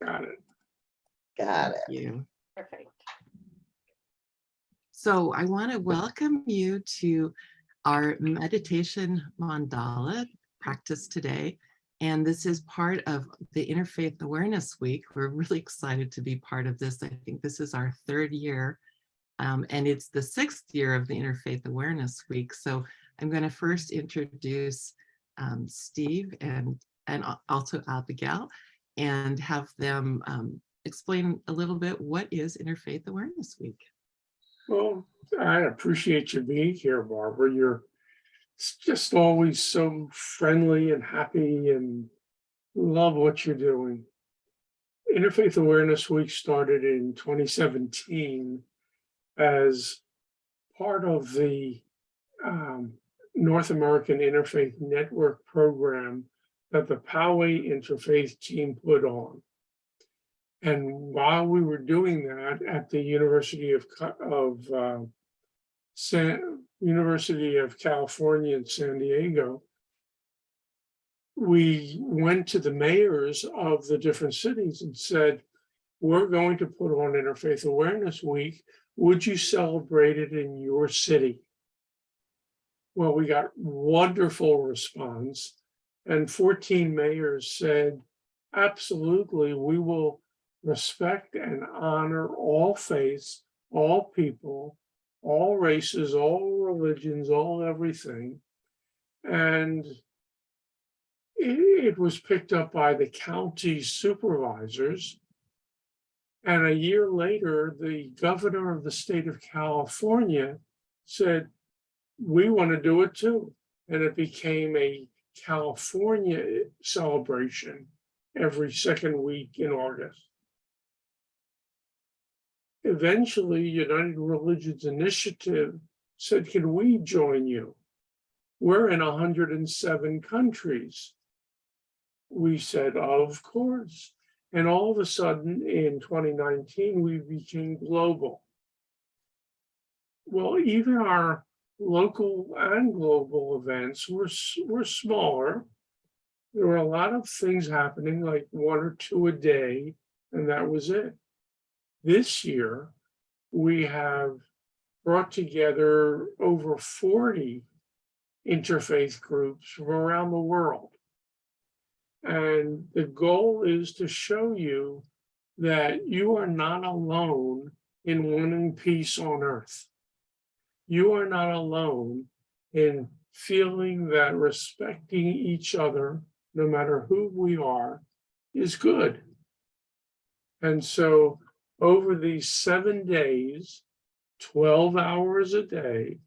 Got it. Got it. Thank you. Perfect. So I want to welcome you to our meditation mandala practice today. And this is part of the Interfaith Awareness Week. We're really excited to be part of this. I think this is our third year, and it's the 6th year of the Interfaith Awareness Week. So I'm going to first introduce Steve and also Abigail, and have them explain a little bit what is Interfaith Awareness Week. Well, I appreciate you being here, Barbara. You're just always so friendly and happy and love what you're doing. Interfaith Awareness Week started in 2017 as part of the North American Interfaith Network program that the Poway Interfaith team put on. And while we were doing that at the University of California in San Diego, we went to the mayors of the different cities and said, we're going to put on Interfaith Awareness Week. Would you celebrate it in your city? Well, we got wonderful response, and 14 mayors said, absolutely, we will respect and honor all faiths, all people, all races, all religions, all everything. And it was picked up by the county supervisors. And a year later, the governor of the state of California said, we want to do it too. And it became a California celebration every second week in August. Eventually, United Religions Initiative said, can we join you? We're in 107 countries. We said, of course. And all of a sudden, in 2019, we became global. Well, even our local and global events were smaller. There were a lot of things happening, like 1 or 2 a day, and that was it. This year, we have brought together over 40 interfaith groups from around the world. And the goal is to show you that you are not alone in wanting peace on earth. You are not alone in feeling that respecting each other, no matter who we are, is good. And so over these 7 days, 12 hours a day,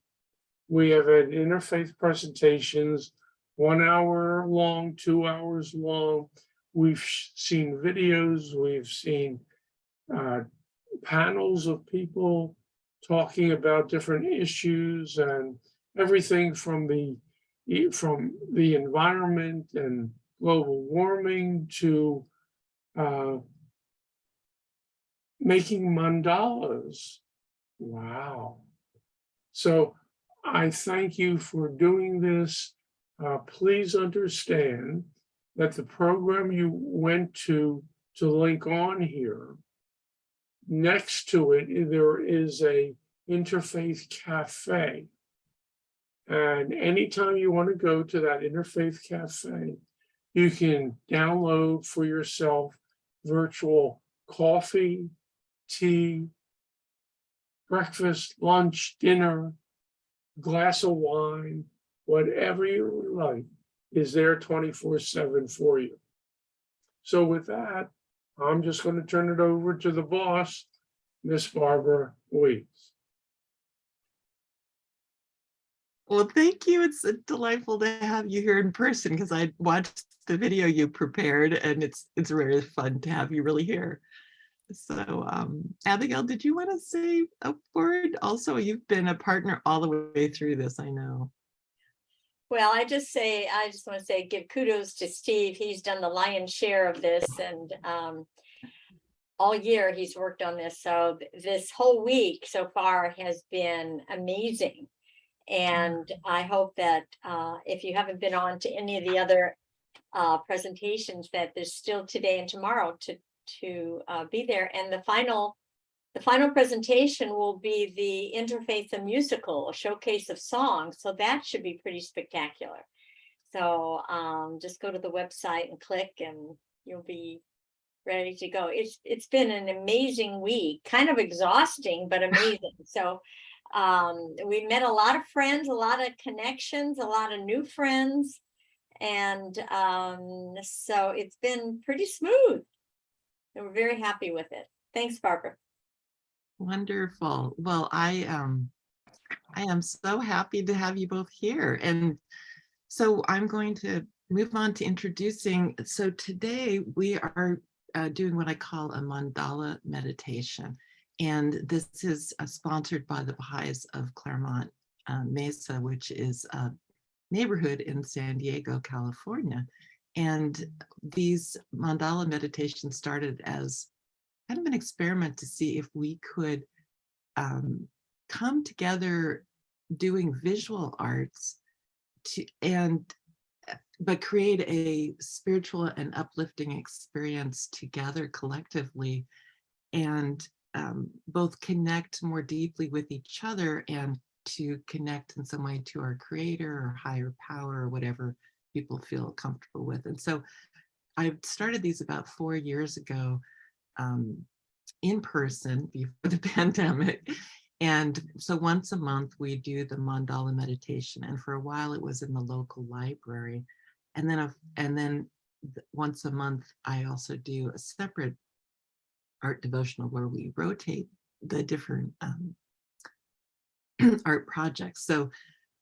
we have had interfaith presentations, 1 hour long, 2 hours long. We've seen videos, we've seen panels of people talking about different issues and everything from the environment and global warming to making mandalas. Wow. So I thank you for doing this. Please understand that the program you went to link on here, next to it, there is a Interfaith Cafe. And anytime you want to go to that Interfaith Cafe, you can download for yourself virtual coffee, tea, breakfast, lunch, dinner, glass of wine, whatever you like is there 24/7 for you. So with that, I'm just going to turn it over to the boss, Miss Barbara Weeks. Well, thank you. It's delightful to have you here in person, because I watched the video you prepared, and it's very fun to have you really here. So Abigail, did you want to say a word? Also, you've been a partner all the way through this, I know. Well, I just want to say, give kudos to Steve. He's done the lion's share of this, and all year he's worked on this. So this whole week so far has been amazing. And I hope that if you haven't been on to any of the other presentations, that there's still today and tomorrow to be there. And the final presentation will be the Interfaith the Musical, a showcase of songs. So that should be pretty spectacular. So just go to the website and click and you'll be ready to go. It's been an amazing week, kind of exhausting, but amazing. So we met a lot of friends, a lot of connections, a lot of new friends. And so it's been pretty smooth. And we're very happy with it. Thanks, Barbara. Wonderful. Well, I am so happy to have you both here. And so I'm going to move on to introducing. So today we are doing what I call a mandala meditation. And this is sponsored by the Baha'is of Claremont Mesa, which is a neighborhood in San Diego, California. And these mandala meditations started as kind of an experiment to see if we could come together doing visual arts but create a spiritual and uplifting experience together collectively, and both connect more deeply with each other and to connect in some way to our creator or higher power or whatever people feel comfortable with. And so I started these about 4 years ago in person before the pandemic. And so once a month we do the mandala meditation, and for a while it was in the local library. And then once a month I also do a separate art devotional where we rotate the different art projects. So,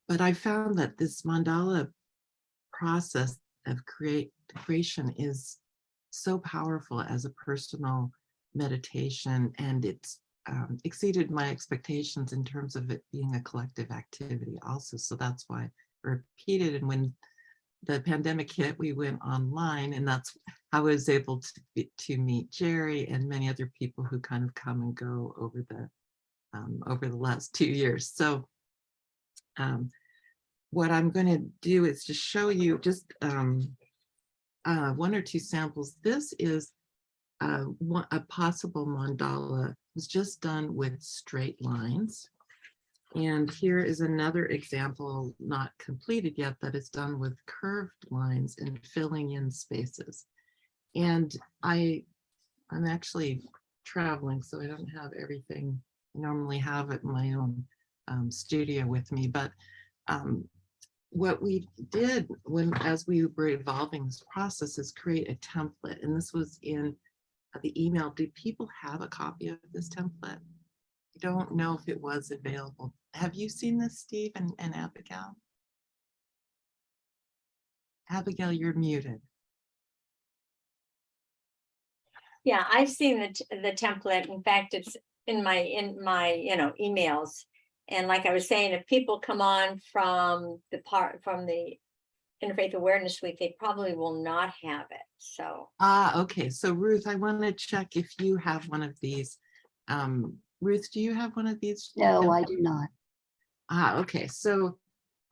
but I found that this mandala process of creation is so powerful as a personal meditation, and it's exceeded my expectations in terms of it being a collective activity also. So that's why I repeated. And when the pandemic hit, we went online, and that's how I was able to meet Jerry and many other people who kind of come and go over the last 2 years. So what I'm going to do is just show you just 1 or 2 samples. This is a possible mandala. It was just done with straight lines. And here is another example, not completed yet, that is done with curved lines and filling in spaces. And I'm actually traveling, so I don't have everything I normally have at my own studio with me. But what we did as we were evolving this process is create a template. And this was in the email. Do people have a copy of this template? I don't know if it was available. Have you seen this, Steve and Abigail? Abigail, you're muted. Yeah, I've seen the template. In fact, it's in my emails. And like I was saying, if people come on from the Interfaith Awareness Week, they probably will not have it. So Okay. So Ruth, I want to check if you have one of these. Ruth, do you have one of these? No, I do not. Okay. So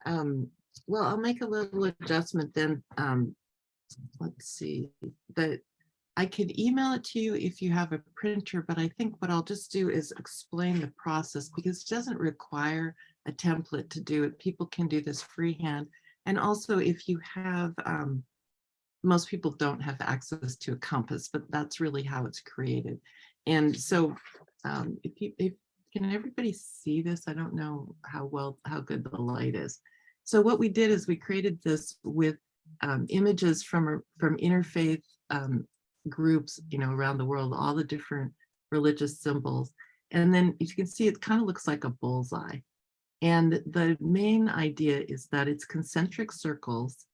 well, I'll make a little adjustment then. Let's see, that I could email it to you if you have a printer, but I think what I'll just do is explain the process, because it doesn't require a template to do it. People can do this freehand. And also, if you have, most people don't have access to a compass, but that's really how it's created. And so can everybody see this? I don't know how good the light is. So what we did is we created this with images from interfaith groups, around the world, all the different religious symbols. And then you can see it kind of looks like a bullseye. And the main idea is that it's concentric circles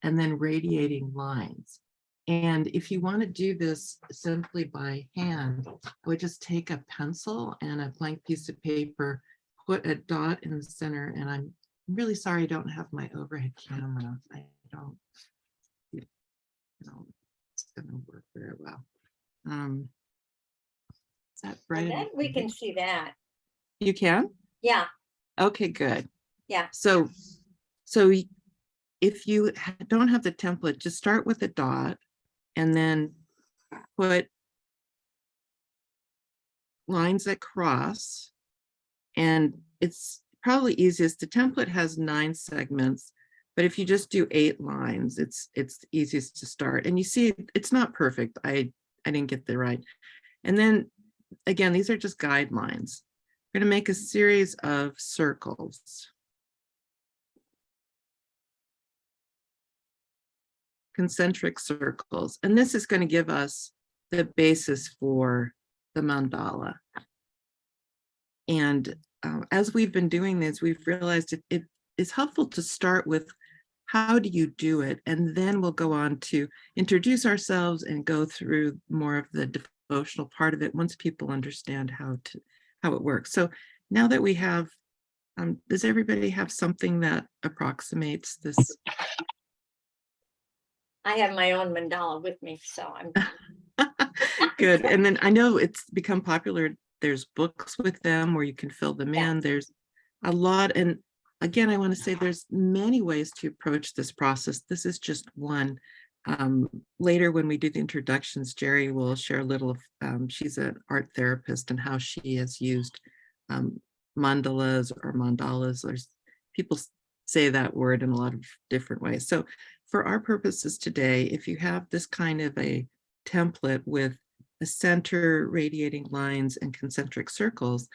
and then radiating lines. And if you want to do this simply by hand, I would just take a pencil and a blank piece of paper, put a dot in the center. And I'm really sorry I don't have my overhead camera. I don't, it's going to work very well. Is that right? and then we can see that. You can? Yeah. Okay, good. Yeah. So if you don't have the template, just start with a dot and then put lines that cross, and it's probably easiest. The template has 9 segments, but if you just do 8 lines, it's easiest to start. And you see, it's not perfect. I didn't get that right. And then again, these are just guidelines. We're going to make a series of circles. Concentric circles. And this is going to give us the basis for the mandala. And as we've been doing this, we've realized it is helpful to start with how do you do it? And then we'll go on to introduce ourselves and go through more of the devotional part of it once people understand how it works. So now that we have, does everybody have something that approximates this? I have my own mandala with me, so I'm Good. And then I know it's become popular. There's books with them where you can fill them in. There's a lot. And again, I want to say there's many ways to approach this process. This is just one. Later, when we do the introductions, Jerry will share a little of, she's an art therapist and how she has used mandalas or mandalas. There's people say that word in a lot of different ways. So for our purposes today, if you have this kind of a template with a center, radiating lines, and concentric circles,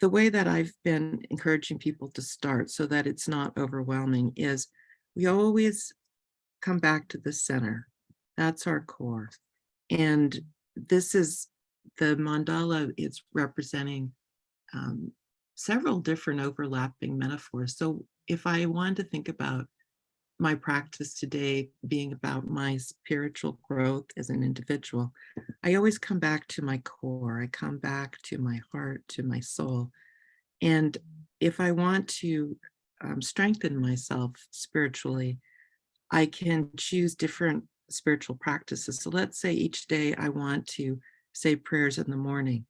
the way that I've been encouraging people to start so that it's not overwhelming is we always come back to the center. That's our core. And this is the mandala. It's representing several different overlapping metaphors. So if I wanted to think about my practice today being about my spiritual growth as an individual, I always come back to my core. I come back to my heart, to my soul. And if I want to strengthen myself spiritually, I can choose different spiritual practices. So let's say each day I want to say prayers in the morning.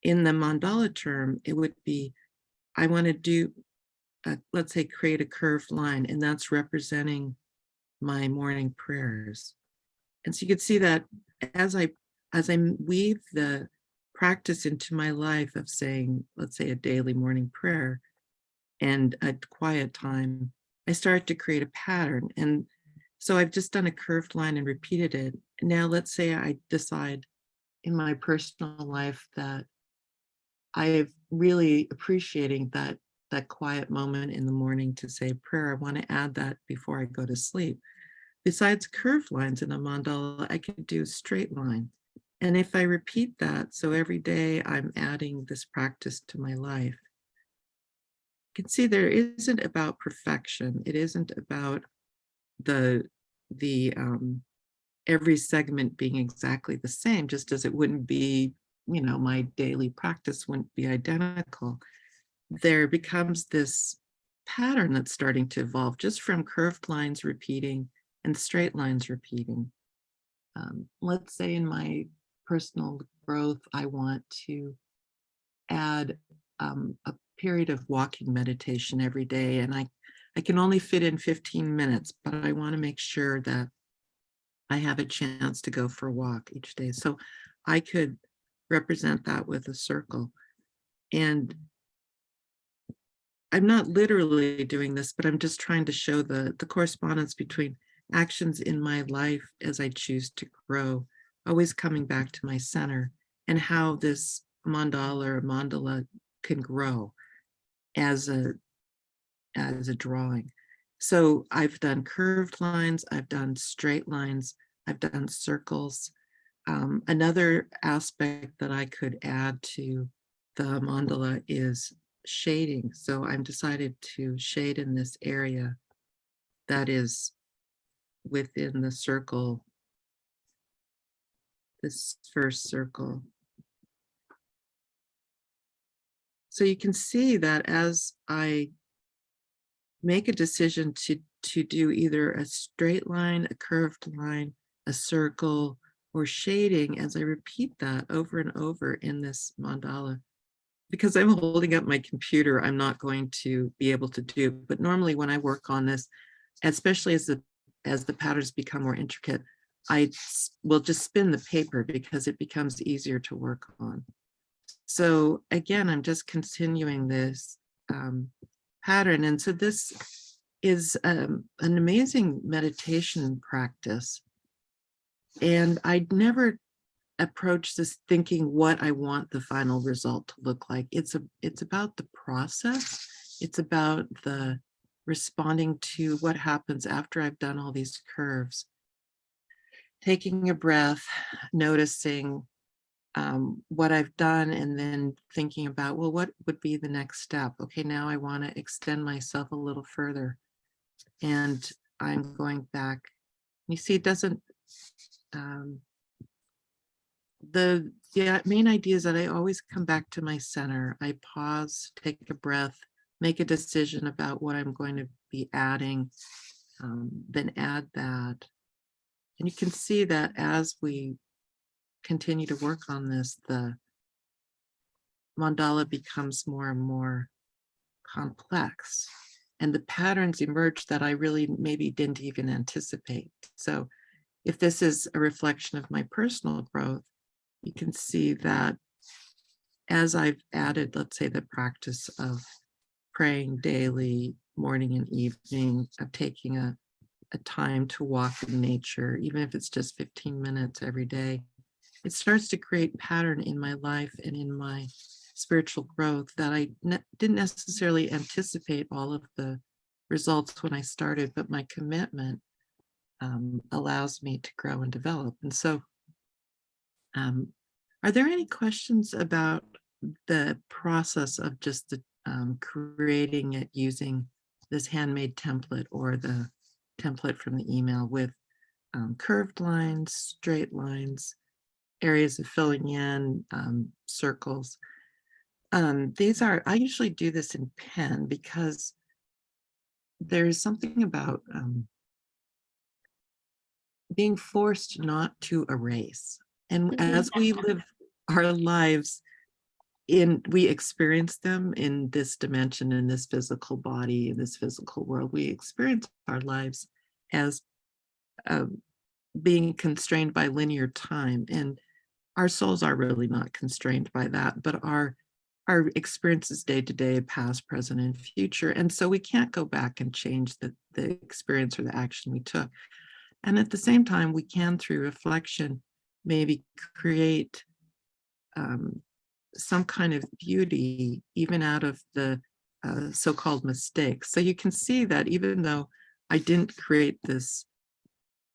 In the mandala term, it would be, I want to do, let's say, create a curved line, and that's representing my morning prayers. And so you can see that as I weave the practice into my life of saying, let's say, a daily morning prayer and a quiet time, I start to create a pattern. And so I've just done a curved line and repeated it. Now let's say I decide in my personal life that I'm really appreciating that quiet moment in the morning to say prayer. I want to add that before I go to sleep. Besides curved lines in a mandala, I can do a straight line. And if I repeat that, so every day I'm adding this practice to my life, you can see there isn't about perfection. It isn't about the every segment being exactly the same, just as it wouldn't be, my daily practice wouldn't be identical. There becomes this pattern that's starting to evolve just from curved lines repeating and straight lines repeating. Let's say in my personal growth, I want to add a period of walking meditation every day, and I can only fit in 15 minutes, but I want to make sure that I have a chance to go for a walk each day. So I could represent that with a circle. And I'm not literally doing this, but I'm just trying to show the correspondence between actions in my life as I choose to grow, always coming back to my center, and how this mandala can grow as a drawing. So I've done curved lines, I've done straight lines, I've done circles. Another aspect that I could add to the mandala is shading. So I'm decided to shade in this area that is within the circle, this first circle. So you can see that as I make a decision to do either a straight line, a curved line, a circle, or shading, as I repeat that over and over in this mandala, because I'm holding up my computer, I'm not going to be able to do. But normally when I work on this, especially as the patterns become more intricate, I will just spin the paper because it becomes easier to work on. So again, I'm just continuing this pattern. And so this is an amazing meditation practice. And I'd never approach this thinking what I want the final result to look like. It's about the process. It's about the responding to what happens after I've done all these curves. Taking a breath, noticing what I've done, and then thinking about, well, what would be the next step? Okay, now I want to extend myself a little further. And I'm going back. You see, it doesn't, the main idea is that I always come back to my center. I pause, take a breath, make a decision about what I'm going to be adding, then add that. And you can see that as we continue to work on this, the mandala becomes more and more complex, and the patterns emerge that I really maybe didn't even anticipate. So if this is a reflection of my personal growth, you can see that as I've added, let's say, the practice of praying daily, morning and evening, of taking a time to walk in nature, even if it's just 15 minutes every day, it starts to create pattern in my life and in my spiritual growth that I didn't necessarily anticipate all of the results when I started, but my commitment allows me to grow and develop. And so, are there any questions about the process of just the, creating it using this handmade template or the template from the email with curved lines, straight lines, areas of filling in, circles? I usually do this in pen because there's something about being forced not to erase. And as we live our lives we experience them in this dimension, in this physical body, in this physical world, we experience our lives as being constrained by linear time. And our souls are really not constrained by that, but our experiences day to day, past, present, and future. And so we can't go back and change the experience or the action we took. And at the same time, we can, through reflection, maybe create some kind of beauty, even out of the so-called mistakes. So you can see that even though I didn't create this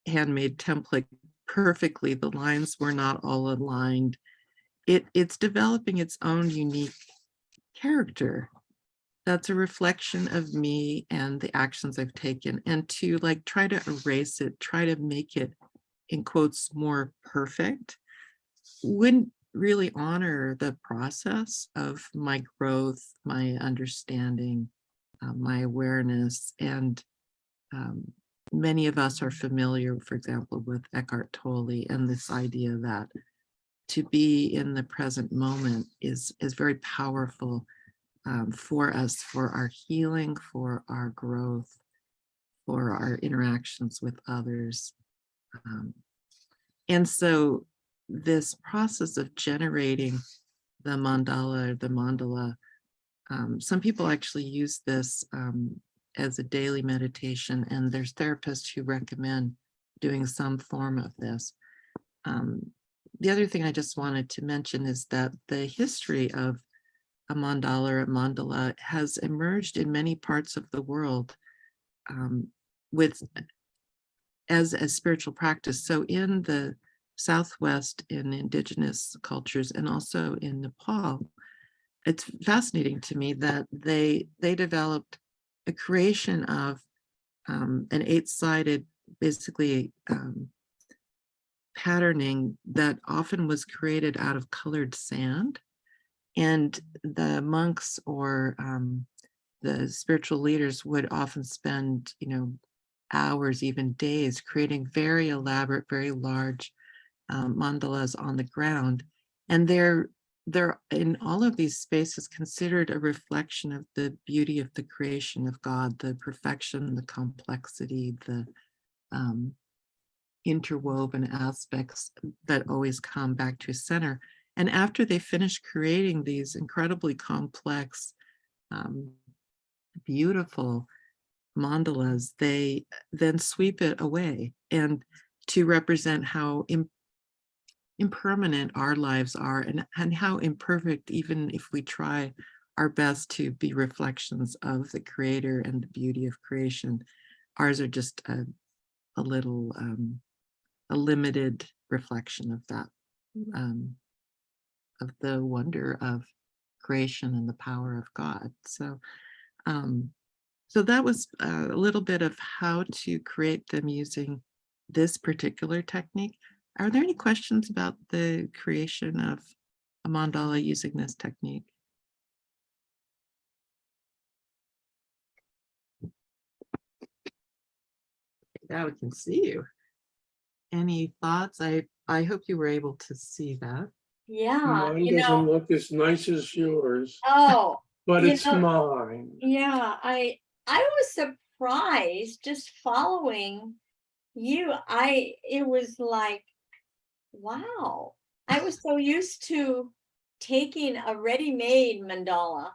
handmade template perfectly, the lines were not all aligned. It's developing its own unique character that's a reflection of me and the actions I've taken. And to like try to erase it, try to make it, in quotes, more perfect, wouldn't really honor the process of my growth, my understanding, my awareness. And many of us are familiar, for example, with Eckhart Tolle and this idea that to be in the present moment is very powerful for us, for our healing, for our growth, for our interactions with others. And so this process of generating the mandala, some people actually use this as a daily meditation, and there's therapists who recommend doing some form of this. The other thing I just wanted to mention is that the history of a mandala has emerged in many parts of the world as a spiritual practice. So in the Southwest, in indigenous cultures, and also in Nepal, it's fascinating to me that they developed a creation of an 8-sided, basically patterning that often was created out of colored sand. And the monks or the spiritual leaders would often spend, hours, even days, creating very elaborate, very large mandalas on the ground. And they're in all of these spaces considered a reflection of the beauty of the creation of God, the perfection, the complexity, the interwoven aspects that always come back to center. And after they finish creating these incredibly complex, beautiful mandalas, they then sweep it away, and to represent how impermanent our lives are, and how imperfect, even if we try our best to be reflections of the creator and the beauty of creation, ours are just a little a limited reflection of that, of the wonder of creation and the power of God. So so that was a little bit of how to create them using this particular technique. Are there any questions about the creation of a mandala using this technique? Now we can see you. Any thoughts? I hope you were able to see that. Yeah, Mine doesn't look as nice as yours, oh, but you it's know, mine. yeah, I was surprised just following you. It was like, wow. I was so used to taking a ready-made mandala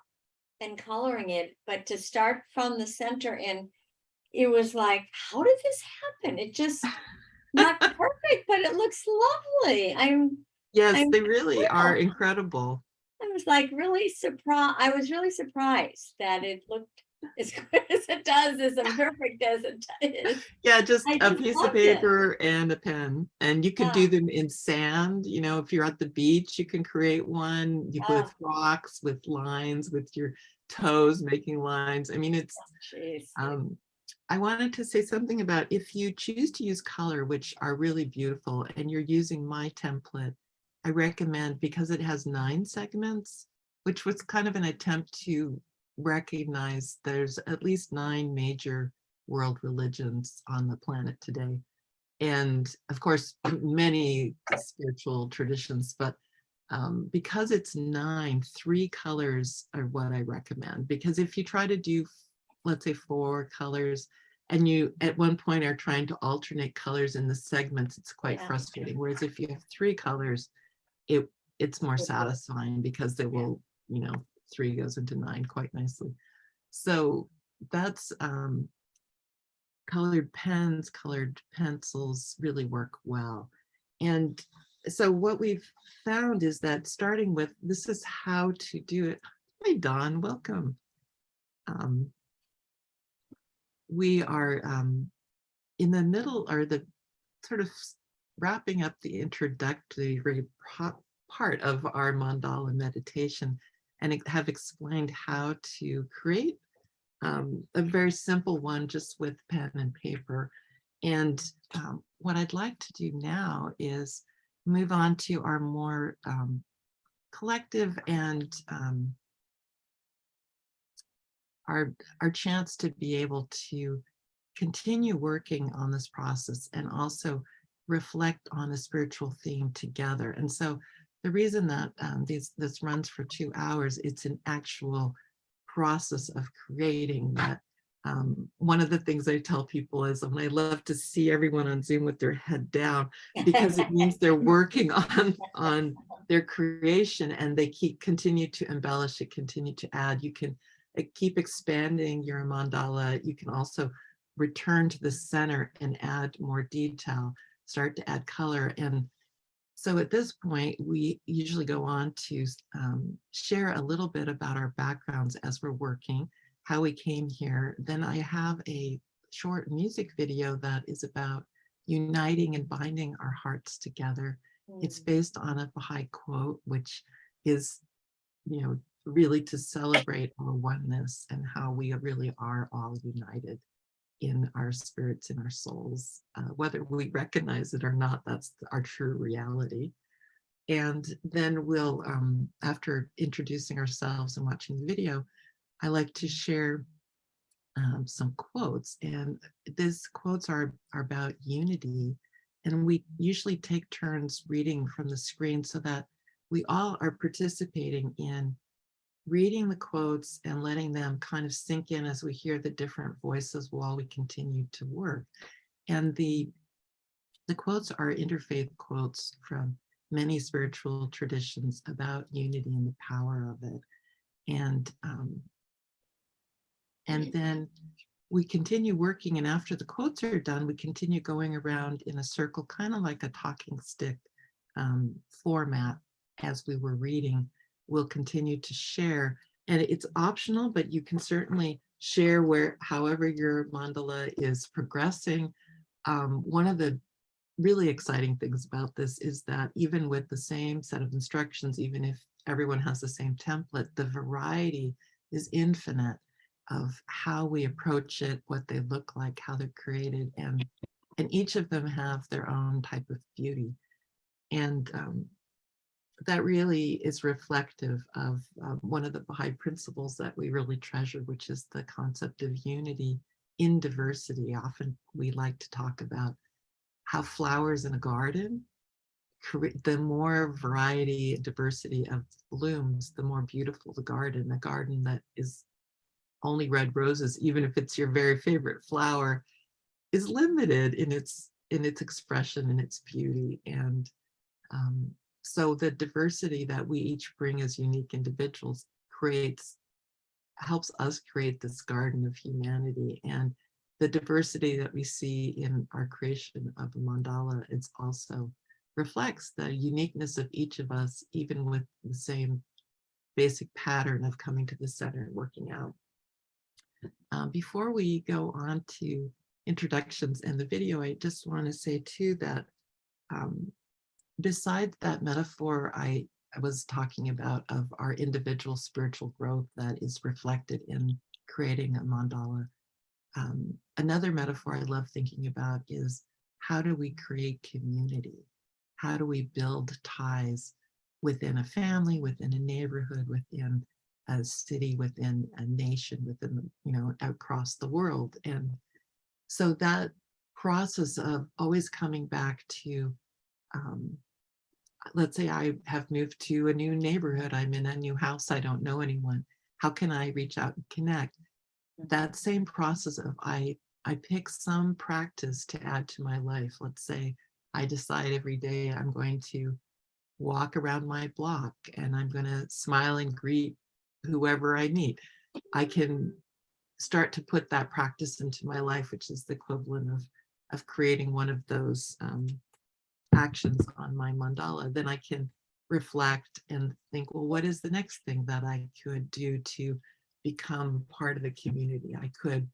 and coloring it, but to start from the center, and it was like, how did this happen? It just not perfect, but it looks lovely. Yes, I'm they really are thrilled. incredible. I was like really surprised. I was really surprised that it looked as good as it does, as imperfect as it is. Yeah, just I a just piece of loved it. paper and a pen. And you could Yeah. do them in sand. You know, if you're at the beach, you can create one Oh, with rocks, with lines, with your toes making lines. I mean, it's jeez. I wanted to say something about, if you choose to use color, which are really beautiful, and you're using my template, I recommend, because it has 9 segments, which was kind of an attempt to recognize there's at least 9 major world religions on the planet today. And of course, many spiritual traditions, but because it's 9, 3 colors are what I recommend. Because if you try to do, let's say, 4 colors, and you at one point are trying to alternate colors in the segments, it's quite Yeah. frustrating. Whereas if you have 3 colors, it's more satisfying, because they will, 3 goes into 9 quite nicely. So that's colored pens, colored pencils really work well. And so what we've found is that, starting with, this is how to do it. Hi, Dawn, welcome. We are in the middle, or the sort of wrapping up the introductory part of our mandala meditation, and have explained how to create a very simple one just with pen and paper. And what I'd like to do now is move on to our more collective, and our chance to be able to continue working on this process, and also reflect on a spiritual theme together. And so the reason that this runs for 2 hours, it's an actual process of creating that. One of the things I tell people is, I love to see everyone on Zoom with their head down, because it means they're working on their creation, and they continue to embellish it, continue to add. You can keep expanding your mandala. You can also return to the center and add more detail, start to add color. And so at this point, we usually go on to share a little bit about our backgrounds as we're working, how we came here. Then I have a short music video that is about uniting and binding our hearts together. It's based on a Baha'i quote, which is, really to celebrate our oneness, and how we really are all united in our spirits, in our souls, whether we recognize it or not. That's our true reality. And then we'll, after introducing ourselves and watching the video, I like to share some quotes. And these quotes are about unity. And we usually take turns reading from the screen, so that we all are participating in reading the quotes and letting them kind of sink in as we hear the different voices while we continue to work. And the quotes are interfaith quotes from many spiritual traditions about unity and the power of it. And then we continue working, and after the quotes are done, we continue going around in a circle, kind of like a talking stick format. As we were reading, we'll continue to share, and it's optional, but you can certainly share however your mandala is progressing. One of the really exciting things about this is that even with the same set of instructions, even if everyone has the same template, the variety is infinite of how we approach it, what they look like, how they're created, and each of them have their own type of beauty. And that really is reflective of one of the Baha'i principles that we really treasure, which is the concept of unity in diversity. Often we like to talk about how flowers in a garden, the more variety and diversity of blooms, the more beautiful the garden. A garden that is only red roses, even if it's your very favorite flower, is limited in its expression and its beauty. And so the diversity that we each bring as unique individuals helps us create this garden of humanity. And the diversity that we see in our creation of a mandala, it's also reflects the uniqueness of each of us, even with the same basic pattern of coming to the center and working out. Before we go on to introductions and the video, I just want to say too that besides that metaphor I was talking about of our individual spiritual growth that is reflected in creating a mandala, another metaphor I love thinking about is, how do we create community? How do we build ties within a family, within a neighborhood, within a city, within a nation, within, across the world? And so that process of always coming back to, let's say I have moved to a new neighborhood, I'm in a new house, I don't know anyone. How can I reach out and connect? That same process of I pick some practice to add to my life. Let's say I decide every day I'm going to walk around my block and I'm going to smile and greet whoever I meet. I can start to put that practice into my life, which is the equivalent of creating one of those actions on my mandala. Then I can reflect and think, well, what is the next thing that I could do to become part of the community? I could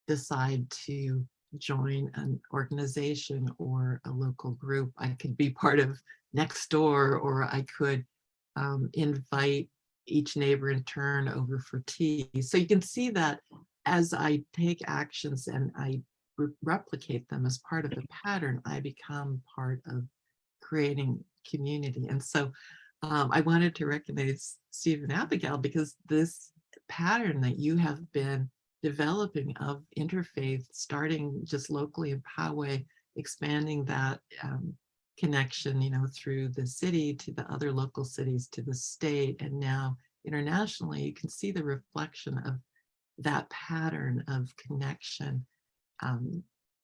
decide to join an organization or a local group. I could be part of next door, or I could invite each neighbor in turn over for tea. So you can see that as I take actions and I replicate them as part of the pattern, I become part of creating community. And so I wanted to recognize Steve and Abigail, because this pattern that you have been developing of interfaith, starting just locally in Poway, expanding that connection, through the city to the other local cities, to the state, and now internationally, you can see the reflection of that pattern of connection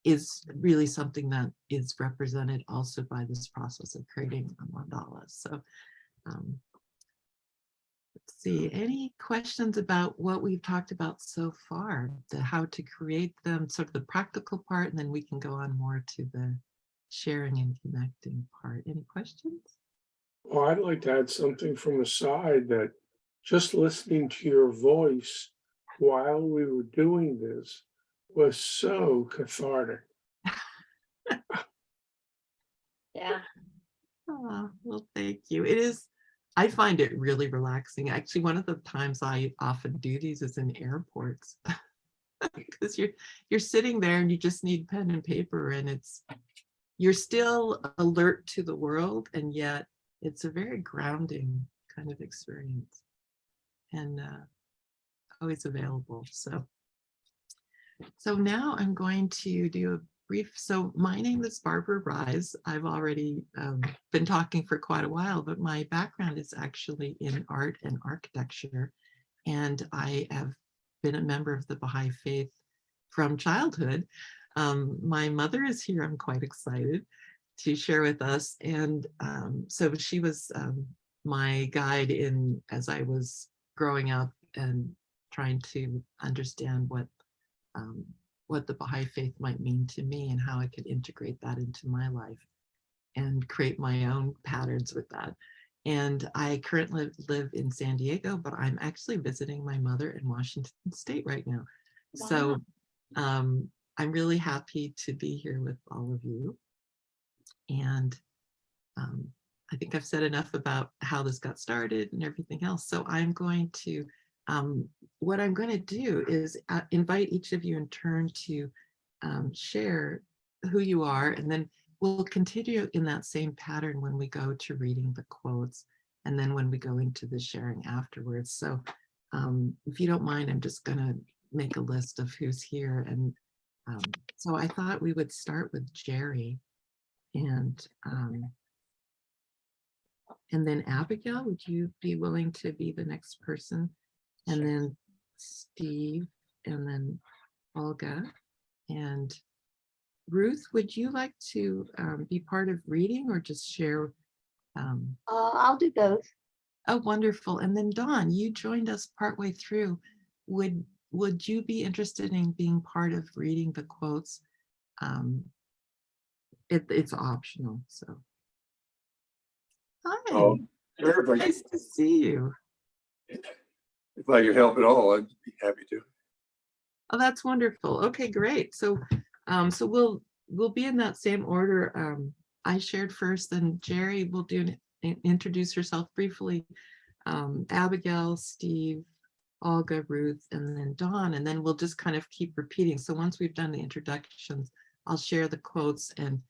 is really something that is represented also by this process of creating a mandala. So let's see, any questions about what we've talked about so far, how to create them, sort of the practical part, and then we can go on more to the sharing and connecting part. Any questions? Well, I'd like to add something from the side, that just listening to your voice while we were doing this was so cathartic. Yeah. Oh, well, thank you. It is, I find it really relaxing. Actually, one of the times I often do these is in airports, because you're sitting there and you just need pen and paper, and you're still alert to the world, and yet it's a very grounding kind of experience, and always available. So now I'm going to do a brief. So my name is Barbara Rise. I've already been talking for quite a while, but my background is actually in art and architecture. And I have been a member of the Baha'i faith from childhood. My mother is here. I'm quite excited. share with us. And so she was my guide in as I was growing up and trying to understand what the Baha'i faith might mean to me and how I could integrate that into my life and create my own patterns with that. And I currently live in San Diego, but I'm actually visiting my mother in Washington State right now. Wow. So I'm really happy to be here with all of you. And I think I've said enough about how this got started and everything else. So I'm going to, what I'm going to do is invite each of you in turn to share who you are, and then we'll continue in that same pattern when we go to reading the quotes, and then when we go into the sharing afterwards. So if you don't mind, I'm just going to make a list of who's here. And so I thought we would start with Jerry, and then Abigail, would you be willing to be the next person? And Sure. then Steve, and then Olga, and Ruth, would you like to be part of reading or just share? I'll do both. Oh, wonderful. And then Dawn, you joined us partway through. Would you be interested in being part of reading the quotes? It's optional, so. Hi, Oh, sure, but nice to see you. if I could help at all, I'd be happy to. Oh, that's wonderful. Okay, great. So, so we'll be in that same order. I shared first, then Jerry will introduce herself briefly. Abigail, Steve, Olga, Ruth, and then Dawn, and then we'll just kind of keep repeating. So once we've done the introductions, I'll share the quotes, and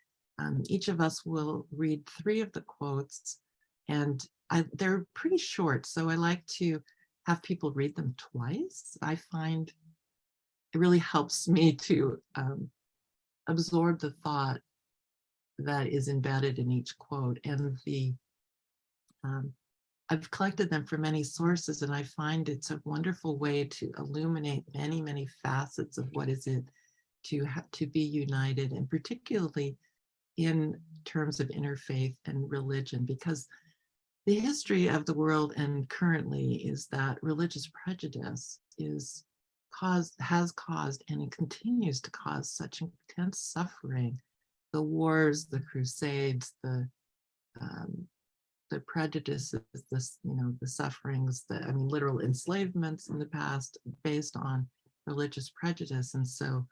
each of us will read 3 of the quotes, and they're pretty short. So I like to have people read them twice. I find it really helps me to absorb the thought that is embedded in each quote. And I've collected them from many sources, and I find it's a wonderful way to illuminate many, many facets of what is it to be united, and particularly in terms of interfaith and religion, because the history of the world and currently is that religious prejudice has caused and it continues to cause such intense suffering. The wars, the crusades, the prejudices, the sufferings, literal enslavements in the past based on religious prejudice. And so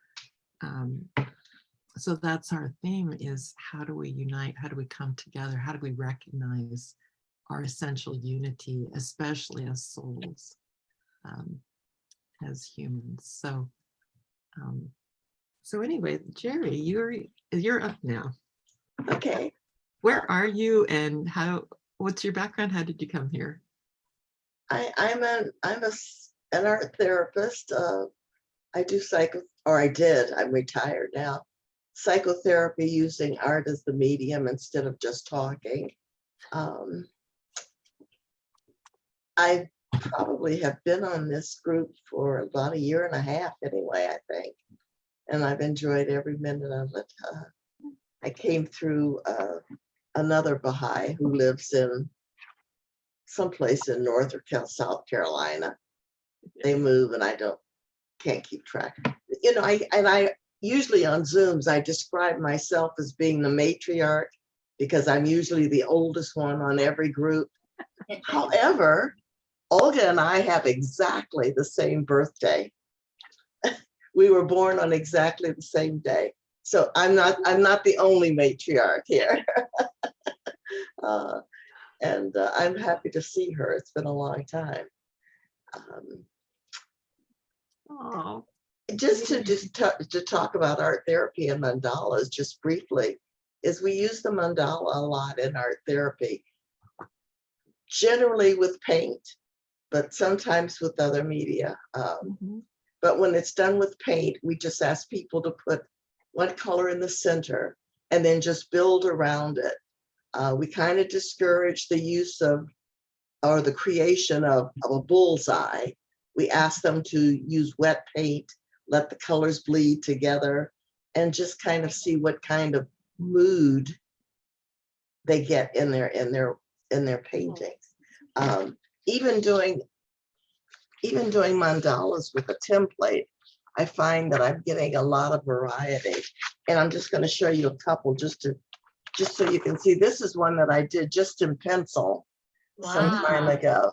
so that's our theme, is how do we unite? How do we come together? How do we recognize our essential unity, especially as souls, as humans? So anyway, Jerry, you're up now. Okay. Where are you, and what's your background? How did you come here? I'm an art therapist. I do I'm retired now. Psychotherapy using art as the medium instead of just talking. I probably have been on this group for about 1.5 years anyway, I think. And I've enjoyed every minute of it. I came through another Baha'i who lives in someplace in North or South Carolina. They move and I can't keep track. I usually on Zooms, I describe myself as being the matriarch because I'm usually the oldest one on every group. However, Olga and I have exactly the same birthday. We were born on exactly the same day. So I'm not the only matriarch here. And I'm happy to see her. It's been a long time. Oh, Just to talk about art therapy and mandalas just briefly, is we use the mandala a lot in art therapy, generally with paint, but sometimes with other media. But when it's done with paint, we just ask people to put one color in the center and then just build around it. We kind of discourage the use of or the creation of a bullseye. We ask them to use wet paint, let the colors bleed together, and just kind of see what kind of mood they get in their paintings. Even doing mandalas with a template, I find that I'm getting a lot of variety. And I'm just going to show you a couple just so you can see. This is one that I did just in pencil some time Wow. ago.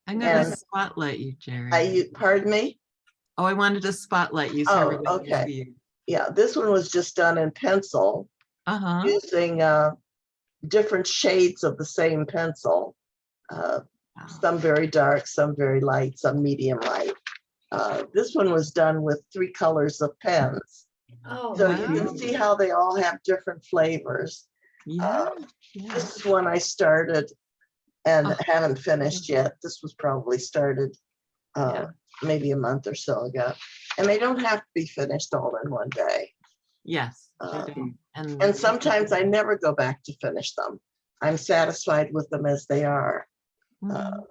I'm going to And spotlight you, Jerry. Pardon me? Oh, I wanted to spotlight you so Oh, everybody can okay. see you. Yeah, this one was just done in pencil Uh-huh. using different shades of the same pencil. Wow. Some very dark, some very light, some medium light. This one was done with 3 colors of pens. Oh, So wow. you can see how they all have different flavors. Yeah. Yeah. This is one I started and Oh. haven't finished yet. This was probably started Yeah. maybe a month or so ago. And they don't have to be finished all in one day. Yes. They Uh, do. And sometimes I never go back to finish them. I'm satisfied with them as they are. Mhm.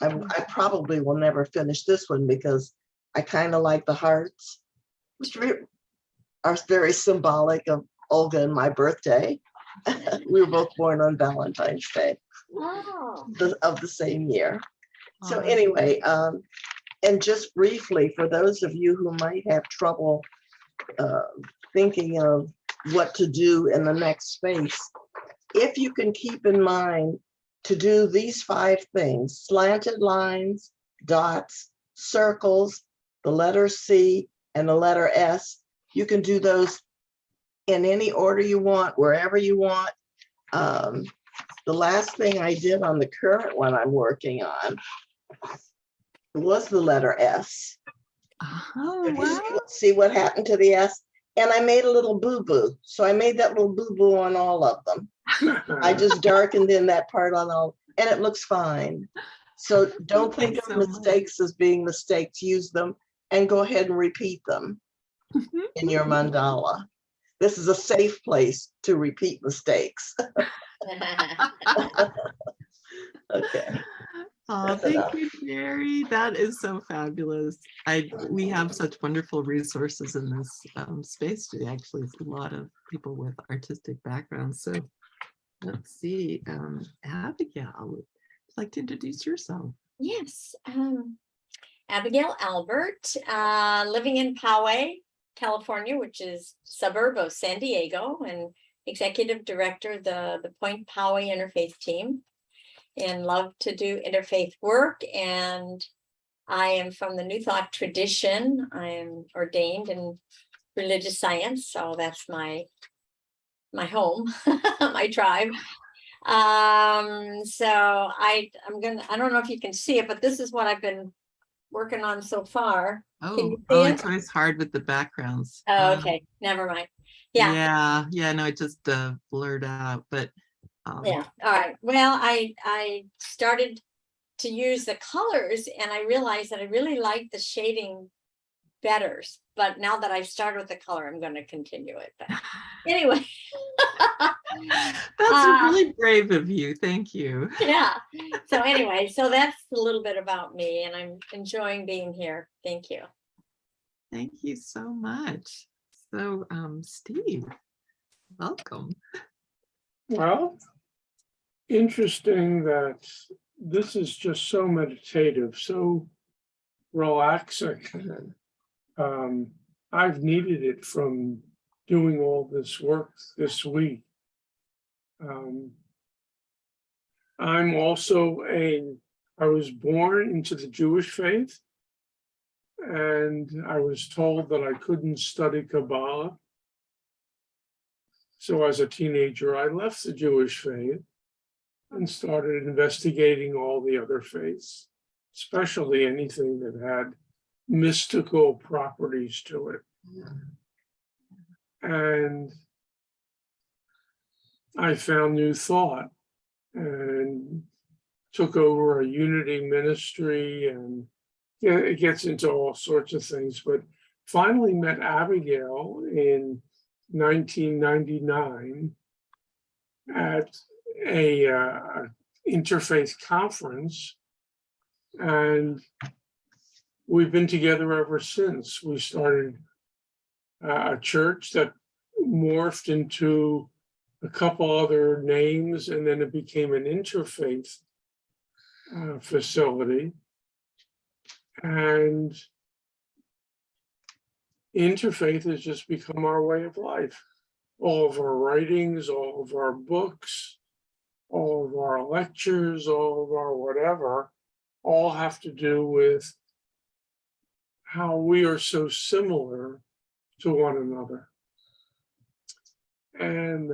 I probably will never finish this one because I kind of like the hearts, which are very symbolic of Olga and my birthday. We were both born on Valentine's Day oh, of the same year. So Oh, anyway, and just briefly, for those of you who might have trouble thinking of what to do in the next space, if you can keep in mind to do these 5 things: slanted lines, dots, circles, the letter C, and the letter S, you can do those in any order you want, wherever you want. The last thing I did on the current one I'm working on was the letter S. oh, If you wow. see what happened to the S, and I made a little boo-boo. So I made that little boo-boo on all of them. I just darkened in that part on all, and it looks fine. So don't Thank think you of so much. mistakes as being mistakes. Use them and go ahead and repeat them in your mandala. This is a safe place to repeat mistakes. Okay. Oh, That's thank enough. you, Jerry. That is so fabulous. We have such wonderful resources in this space today. Actually, it's a lot of people with artistic backgrounds. So let's see, Abigail, would you like to introduce yourself? yes. Abigail Albert, living in Poway, California, which is suburb of San Diego, and executive director of the Point Poway Interfaith team, and love to do interfaith work. And I am from the New Thought tradition. I am ordained in religious science, so that's my home, my tribe. So I don't know if you can see it, but this is what I've been working on so far. Can Oh, you see oh, it? it's always hard with the backgrounds. Oh, okay, never mind. Yeah. Yeah, no, it just blurred out, but Yeah. All right. Well, I started to use the colors, and I realized that I really like the shading better. But now that I've started with the color, I'm going to continue it. But anyway. that's really brave of you. Thank you. Yeah. So anyway, so that's a little bit about me, and I'm enjoying being here. Thank you. Thank you so much. So, Steve, welcome. Well, interesting that this is just so meditative, so relaxing. I've needed it from doing all this work this week. I'm also I was born into the Jewish faith, and I was told that I couldn't study Kabbalah. So as a teenager, I left the Jewish faith and started investigating all the other faiths, especially anything that had mystical properties to it. And I found New Thought and took over a unity ministry, and it gets into all sorts of things, but finally met Abigail in 1999 at a interfaith conference, and we've been together ever since. We started a church that morphed into a couple other names, and then it became an interfaith facility. And interfaith has just become our way of life. All of our writings, all of our books, all of our lectures, all of our whatever, all have to do with how we are so similar to one another. And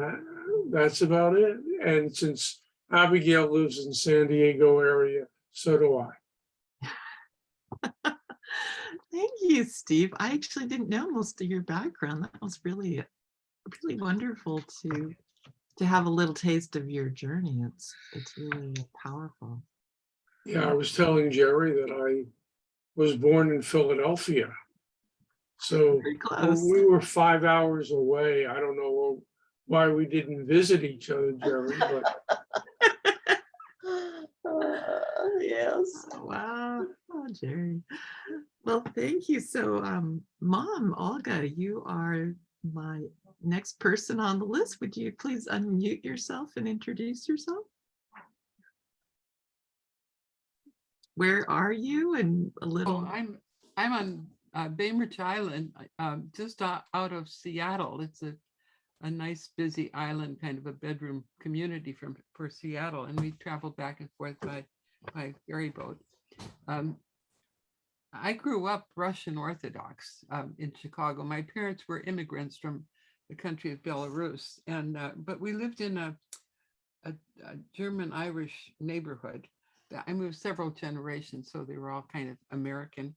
that's about it. And since Abigail lives in San Diego area, so do I. Thank you, Steve. I actually didn't know most of your background. That was really, really wonderful to have a little taste of your journey. It's really powerful. Yeah, I was telling Jerry that I was born in Philadelphia. So Very close. we were 5 hours away. I don't know why we didn't visit each other, Jerry, but Yes. Wow. Oh, Jerry. Well, thank you. So, Mom, Olga, you are my next person on the list. Would you please unmute yourself and introduce yourself? Where are you? And a little. Oh, I'm on Bainbridge Island, just out of Seattle. It's a nice busy island, kind of a bedroom community for Seattle, and we travel back and forth by ferry boat. I grew up Russian Orthodox in Chicago. My parents were immigrants from the country of Belarus, and but we lived in a German-Irish neighborhood. I moved several generations, so they were all kind of American,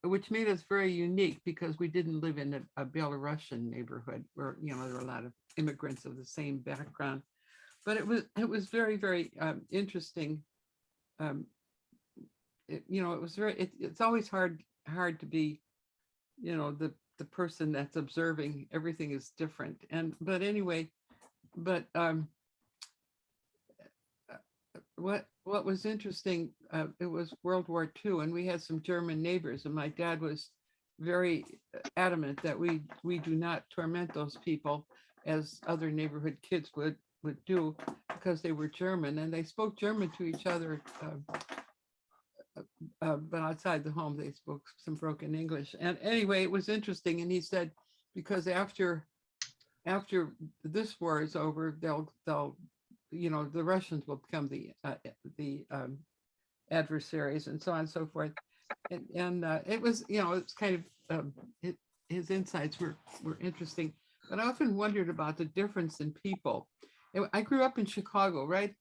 which made us very unique because we didn't live in a Belarusian neighborhood where, you know, there were a lot of immigrants of the same background. But it was very, very interesting. You know, it was it's always hard to be, you know, the person that's observing. Everything is different. But anyway, what was interesting, it was World War II, and we had some German neighbors, and my dad was very adamant that we do not torment those people as other neighborhood kids would do, because they were German and they spoke German to each other, but outside the home they spoke some broken English. And anyway, it was interesting, and he said, because after this war is over, they'll you know, the Russians will become the adversaries, and so on and so forth. And it was, you know, it's kind of his insights were interesting. But I often wondered about the difference in people. I grew up in Chicago, right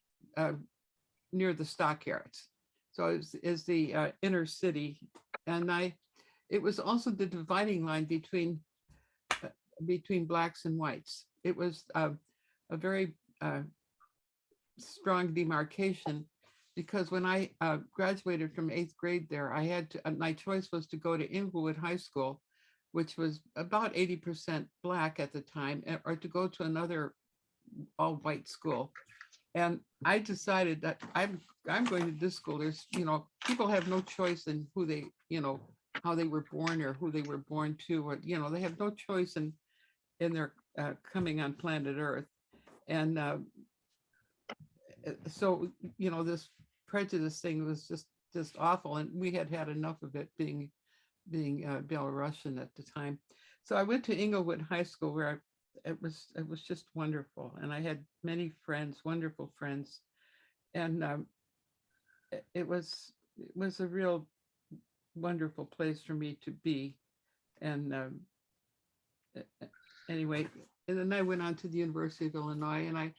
near the Stockyards, so it's the inner city, and it was also the dividing line between blacks and whites. It was a very strong demarcation, because when I graduated from 8th grade there, I had to, my choice was to go to Inglewood High School, which was about 80% black at the time, or to go to another all-white school. And I decided that I'm going to this school. There's, you know, people have no choice in who they, you know, how they were born or who they were born to, or, you know, they have no choice in their coming on planet Earth. And so, you know, this prejudice thing was just awful, and we had enough of it being Belarusian at the time. So I went to Inglewood High School, where it was just wonderful, and I had many friends, wonderful friends, and it was a real wonderful place for me to be. And anyway, and then I went on to the University of Illinois, and I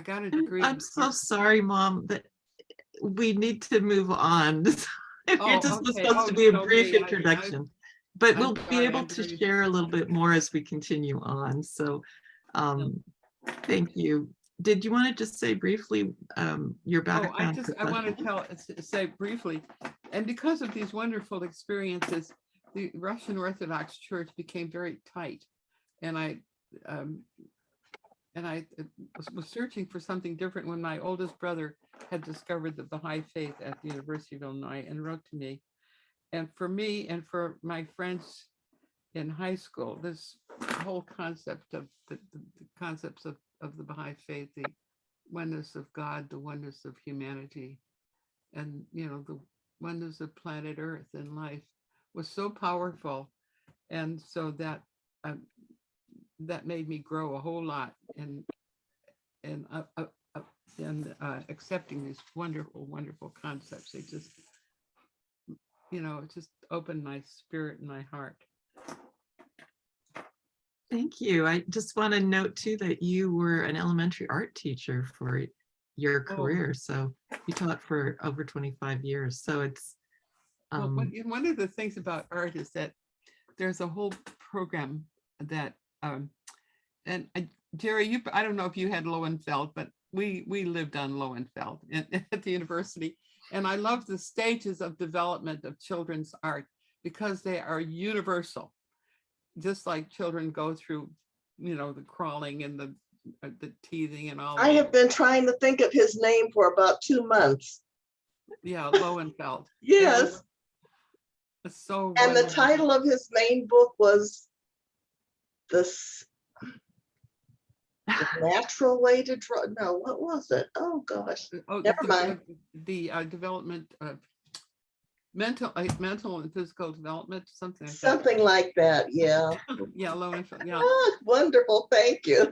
got a degree. I'm so sorry, Mom, but we need to move on. It just was supposed to be a brief introduction, but we'll be able to share a little bit more as we continue on. So thank you. Did you want to just say briefly your background? I want to say briefly, and because of these wonderful experiences, the Russian Orthodox Church became very tight, and I was searching for something different when my oldest brother had discovered the Baha'i faith at the University of Illinois and wrote to me. And for me and for my friends in high school, this whole concept of the concepts of the Baha'i faith, the oneness of God, the oneness of humanity, and the oneness of planet Earth and life was so powerful, and so that made me grow a whole lot and accepting these wonderful concepts. They just it just opened my spirit and my heart. Thank you. I just want to note too that you were an elementary art teacher for your career. So you taught for over 25 years. So it's well, one of the things about art is that there's a whole program that Jerry, I don't know if you had Lowenfeld, but we lived on Lowenfeld at the university. And I love the stages of development of children's art because they are universal. Just like children go through, the crawling and the teething and all. I have been trying to think of his name for about 2 months. Yeah, Lowenfeld. Yes. So And the wonderful. title of his main book was The Natural Way to Draw. No, what was it? Oh gosh. Never mind. The development of mental and physical development, something like that. Something like that, yeah. Yeah, Lowenfeld. Yeah. Oh, wonderful, thank you.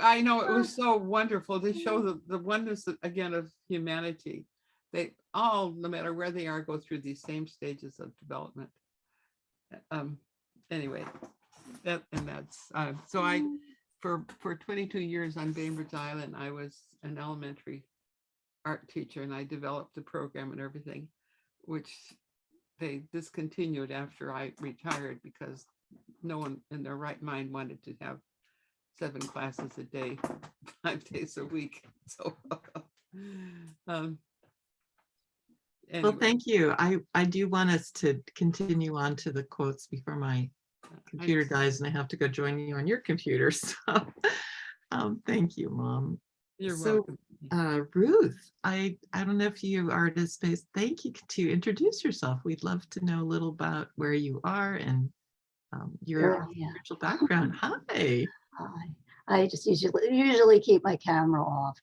I know it was so wonderful to show the oneness again of humanity. They all, no matter where they are, go through these same stages of development. Anyway, that's so I for 22 years on Bainbridge Island, I was an elementary art teacher, and I developed the program and everything, which they discontinued after I retired because no one in their right mind wanted to have 7 classes a day, 5 days a week. So anyway. Well, thank you. I do want us to continue on to the quotes before my computer dies and I have to go join you on your computer. So thank you, Mom. You're so welcome. Ruth, I don't know if you are at a space. Thank you to introduce yourself. We'd love to know a little about where you are and your spiritual background. Hi. Hi. I just usually keep my camera off,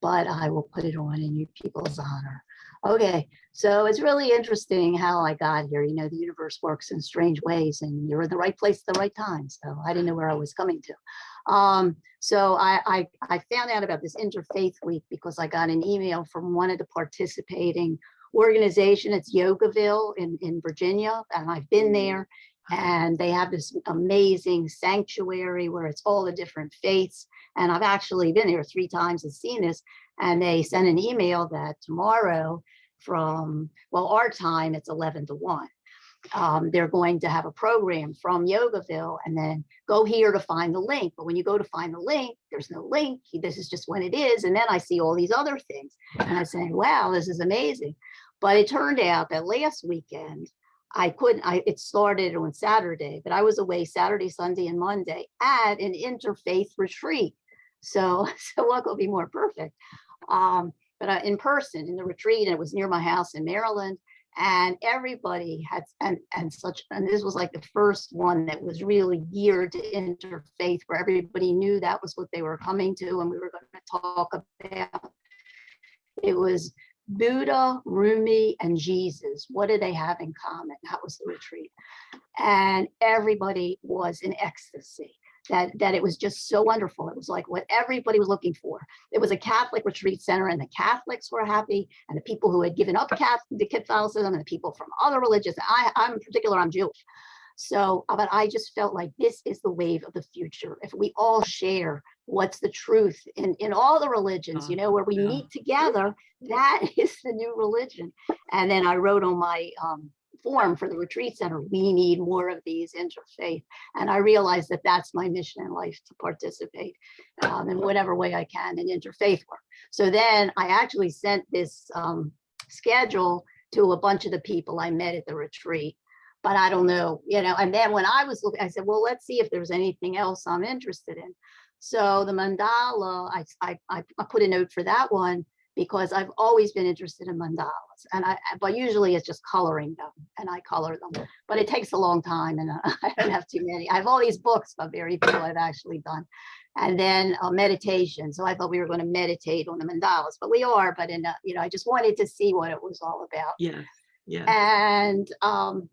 but I will put it on in you people's honor. Okay, so it's really interesting how I got here. The universe works in strange ways, and you're in the right place at the right time. So I didn't know where I was coming to. So I found out about this Interfaith Week because I got an email from one of the participating organization. It's Yogaville in Virginia, and I've been there. And they have this amazing sanctuary where it's all the different faiths. And I've actually been there 3 times and seen this. And they sent an email that tomorrow from, well, our time, it's 11 to 1. They're going to have a program from Yogaville, and then go here to find the link. But when you go to find the link, there's no link. This is just when it is. And then I see all these other things. And I'm saying, wow, this is amazing. But it turned out that last weekend, it started on Saturday, but I was away Saturday, Sunday, and Monday at an interfaith retreat. So what could be more perfect? But in person in the retreat, and it was near my house in Maryland, and everybody had, and this was like the first one that was really geared to interfaith, where everybody knew that was what they were coming to, and we were going to talk about. It was Buddha, Rumi, and Jesus. What do they have in common? That was the retreat. And everybody was in ecstasy. That it was just so wonderful. It was like what everybody was looking for. It was a Catholic retreat center, and the Catholics were happy, and the people who had given up Catholicism, and the people from other religions. I'm in particular, I'm Jewish. So, but I just felt like this is the wave of the future. If we all share what's the truth in all the religions, where we meet together, that is the new religion. And then I wrote on my form for the retreat center, we need more of these interfaith. And I realized that that's my mission in life, to participate in whatever way I can in interfaith work. So then I actually sent this schedule to a bunch of the people I met at the retreat. But I don't know, and then when I was looking, I said, well, let's see if there's anything else I'm interested in. So the mandala, I put a note for that one, because I've always been interested in mandalas, but usually it's just coloring them, and I color them, but it takes a long time, and I don't have too many. I have all these books, but very few I've actually done. And then meditation. So I thought we were going to meditate on the mandalas, but we are, but I just wanted to see what it was all about. Yeah. Yeah. And and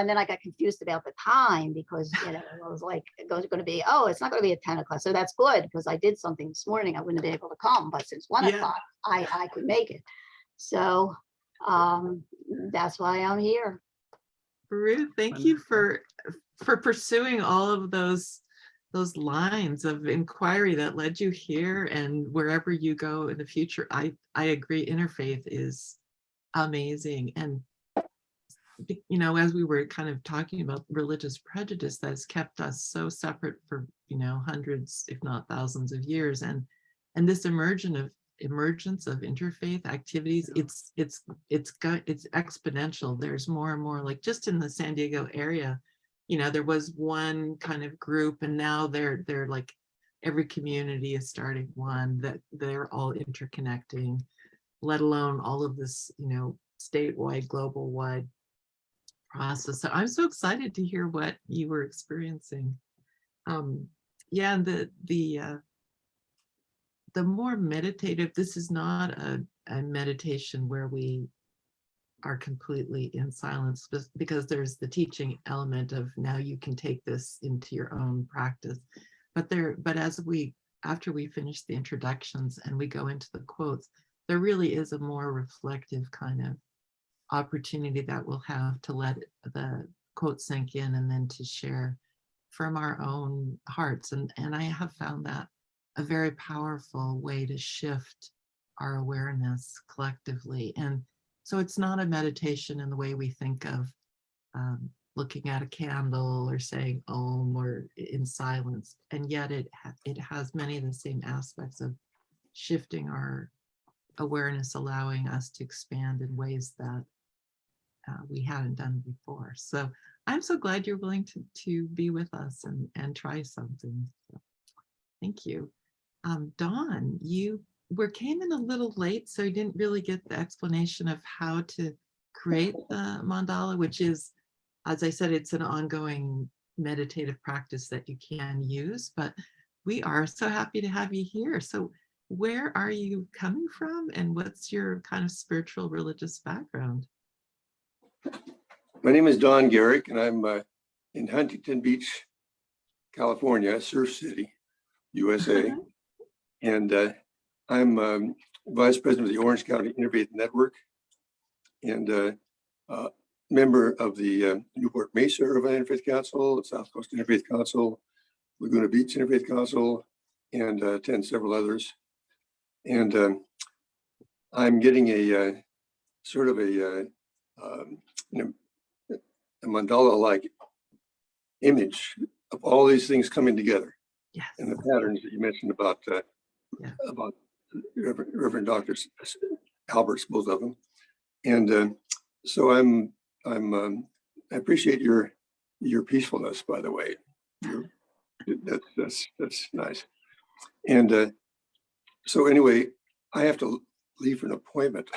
then I got confused about the time, because I was like, it's going to be, it's not going to be at 10 o'clock. So that's good, because I did something this morning, I wouldn't be able to come, but since 1 Yeah. o'clock I could make it. So that's why I'm here. Ruth, thank you for pursuing all of those lines of inquiry that led you here, and wherever you go in the future. I agree, interfaith is amazing. And as we were kind of talking about religious prejudice that has kept us so separate for hundreds, if not thousands of years, and this emergence of interfaith activities, it's exponential. There's more and more, like just in the San Diego area, there was one kind of group, and now they're like every community is starting one, that they're all interconnecting, let alone all of this statewide, global wide process. So I'm so excited to hear what you were experiencing. And the more meditative, this is not a meditation where we are completely in silence, because there's the teaching element of now you can take this into your own practice. But after we finish the introductions and we go into the quotes, there really is a more reflective kind of opportunity that we'll have to let the quote sink in, and then to share from our own hearts. And I have found that a very powerful way to shift our awareness collectively. And so it's not a meditation in the way we think of looking at a candle or saying Om or in silence. And yet it has many of the same aspects of shifting our awareness, allowing us to expand in ways that we hadn't done before. So I'm so glad you're willing to be with us and try something. So, thank you. Dawn, you came in a little late, so you didn't really get the explanation of how to create the mandala, which is, as I said, it's an ongoing meditative practice that you can use, but we are so happy to have you here. So where are you coming from, and what's your kind of spiritual religious background? My name is Don Garrick, and I'm in Huntington Beach, California, Surf City, USA. And I'm Vice President of the Orange County Interfaith Network, and member of the Newport Mesa Irvine Interfaith Council, the South Coast Interfaith Council, Laguna Beach Interfaith Council, and attend several others. And I'm getting a sort of a mandala-like image of all these things coming together. Yes. And the patterns that you mentioned about Reverend Dr. Alberts, both of them. And so I appreciate your peacefulness, by the way. That's nice. And so anyway, I have to leave for an appointment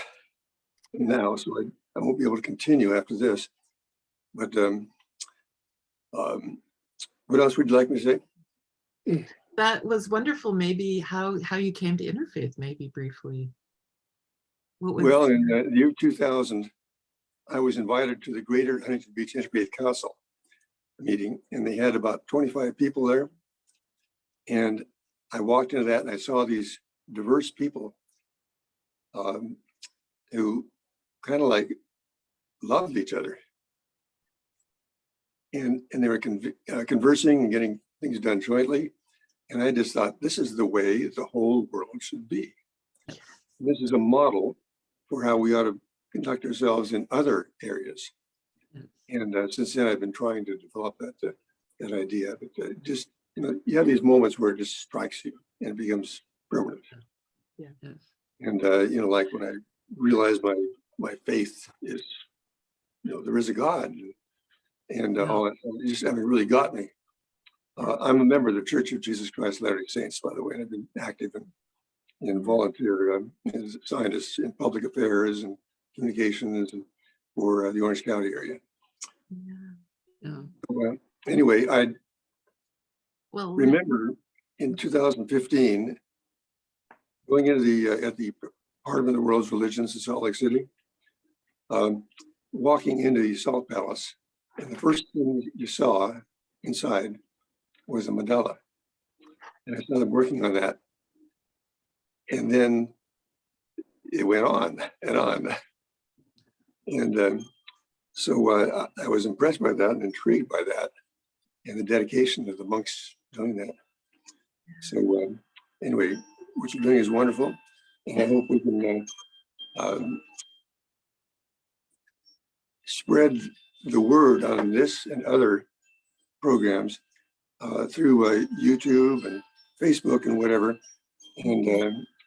now, so I won't be able to continue after this. But what else would you like me to say? That was wonderful. Maybe how you came to Interfaith, maybe briefly. Well, in the year 2000, I was invited to the Greater Huntington Beach Interfaith Council meeting, and they had about 25 people there. And I walked into that and I saw these diverse people who kind of like loved each other. And they were conversing and getting things done jointly. And I just thought, this is the way the whole world should be. This is a model for how we ought to conduct ourselves in other areas. And since then, I've been trying to develop that idea. But just, you have these moments where it just strikes you and it becomes permanent. Yeah. And, like when I realized my faith is, there is a God. And all that, it just really got me. I'm a member of the Church of Jesus Christ of Latter-day Saints, by the way, and I've been active in and volunteer as scientists in public affairs and communications and for the Orange County area. Yeah. Well, anyway, I Well, remember in 2015 going into the at the Department of the World's Religions in Salt Lake City, walking into the Salt Palace, and the first thing you saw inside was a mandala. And I started working on that. And then it went on and on. And so I was impressed by that and intrigued by that and the dedication of the monks doing that. So anyway, what you're doing is wonderful. And I hope we can spread the word on this and other programs through YouTube and Facebook and whatever, and